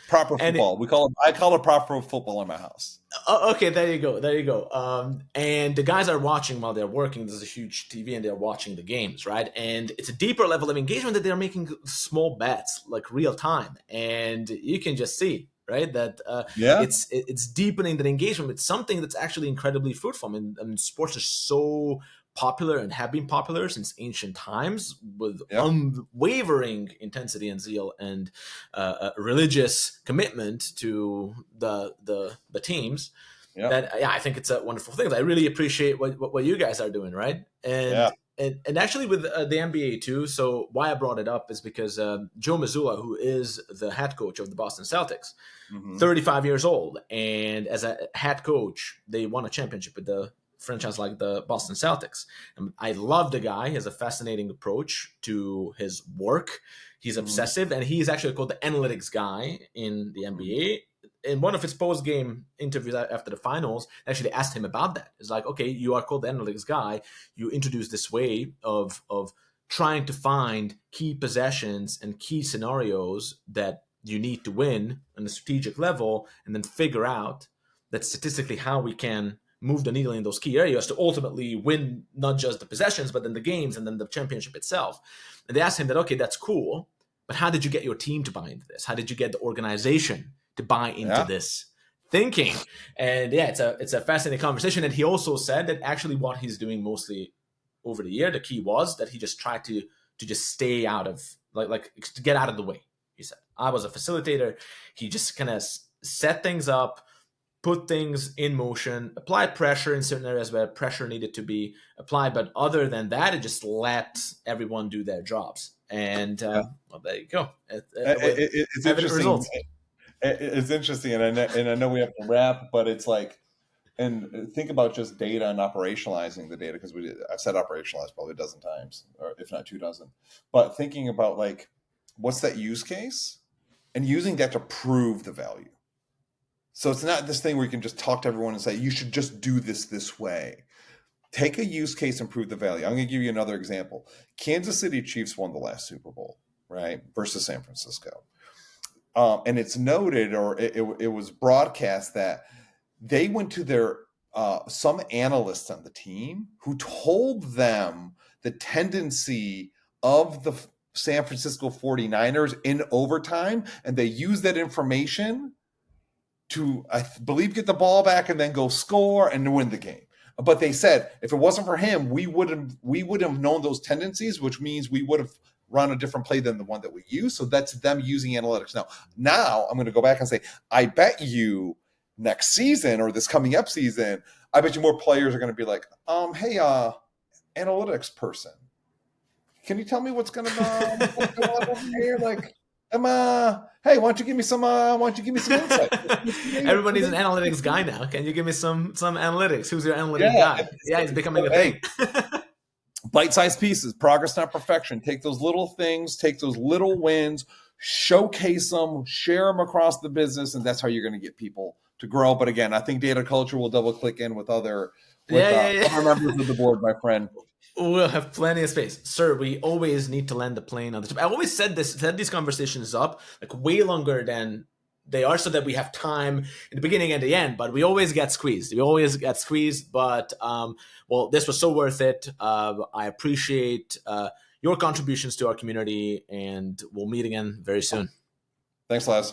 Speaker 2: Proper
Speaker 1: and
Speaker 2: football. I call it proper football in my house.
Speaker 1: okay, there you go. There you go. And the guys are watching while they're working. There's a huge TV, and they're watching the games, right? And it's a deeper level of engagement that they're making small bets, like real time, and you can just see, right, that
Speaker 2: Yeah.
Speaker 1: it's deepening that engagement. It's something that's actually incredibly fruitful. I mean, sports are so popular and have been popular since ancient times with
Speaker 2: Yeah.
Speaker 1: unwavering intensity and zeal and religious commitment to the teams.
Speaker 2: Yeah.
Speaker 1: That yeah, I think it's a wonderful thing. I really appreciate what you guys are doing, right?
Speaker 2: Yeah.
Speaker 1: And actually with the NBA too. So why I brought it up is because Joe Mazzulla, who is the head coach of the Boston Celtics,
Speaker 2: Mm-hmm.
Speaker 1: 35 years old, and as a head coach, they won a championship with the franchise like the Boston Celtics. And I love the guy. He has a fascinating approach to his work. He's
Speaker 2: Mm-hmm.
Speaker 1: obsessive, and he's actually called the analytics guy in the NBA. In one of his post-game interviews after the finals, actually asked him about that. It's like, okay, you are called the analytics guy. You introduce this way of trying to find key possessions and key scenarios that you need to win on a strategic level, and then figure out that statistically how we can move the needle in those key areas to ultimately win not just the possessions, but then the games and then the championship itself. And they asked him that, okay, that's cool, but how did you get your team to buy into this? How did you get the organization to buy into
Speaker 2: Yeah.
Speaker 1: this thinking? And yeah, it's a fascinating conversation. And he also said that actually what he's doing mostly over the year, the key was that he just tried to just stay out of like to get out of the way. He said, I was a facilitator. He just kind of set things up, put things in motion, apply pressure in certain areas where pressure needed to be applied. But other than that, it just let everyone do their jobs. And
Speaker 2: Yeah.
Speaker 1: well, there you go.
Speaker 2: It's
Speaker 1: Evident
Speaker 2: interesting.
Speaker 1: results.
Speaker 2: It's interesting, and I know we have to wrap, but it's like, and think about just data and operationalizing the data, because I've said operationalize probably a dozen times, or if not 2 dozen. But thinking about like, what's that use case, and using that to prove the value. So it's not this thing where you can just talk to everyone and say you should just do this way. Take a use case and prove the value. I'm going to give you another example. Kansas City Chiefs won the last Super Bowl, right, versus San Francisco. And it's noted, or it was broadcast, that they went to their some analysts on the team who told them the tendency of the San Francisco 49ers in overtime, and they used that information to, I believe, get the ball back and then go score and win the game. But they said if it wasn't for him, we would have known those tendencies, which means we would have run a different play than the one that we use. So that's them using analytics. Now I'm going to go back and say, I bet you next season or this coming up season, I bet you more players are going to be like, hey, analytics person, can you tell me what's going on over here? Like, hey, why don't you give me some insight?
Speaker 1: Everyone needs an analytics guy now. Can you give me some analytics? Who's your analytic
Speaker 2: Yeah,
Speaker 1: guy? Yeah, it's becoming a
Speaker 2: hey,
Speaker 1: thing.
Speaker 2: bite-sized pieces, progress, not perfection. Take those little things, take those little wins, showcase them, share them across the business, and that's how you're going to get people to grow. But again, I think data culture will double click in with other members of the board, my friend.
Speaker 1: We'll have plenty of space, sir. We always need to land the plane on the top. I always set these conversations up like way longer than they are, so that we have time in the beginning and the end. But we always get squeezed. But well, this was so worth it. I appreciate your contributions to our community, and we'll meet again very soon.
Speaker 2: Thanks, Les.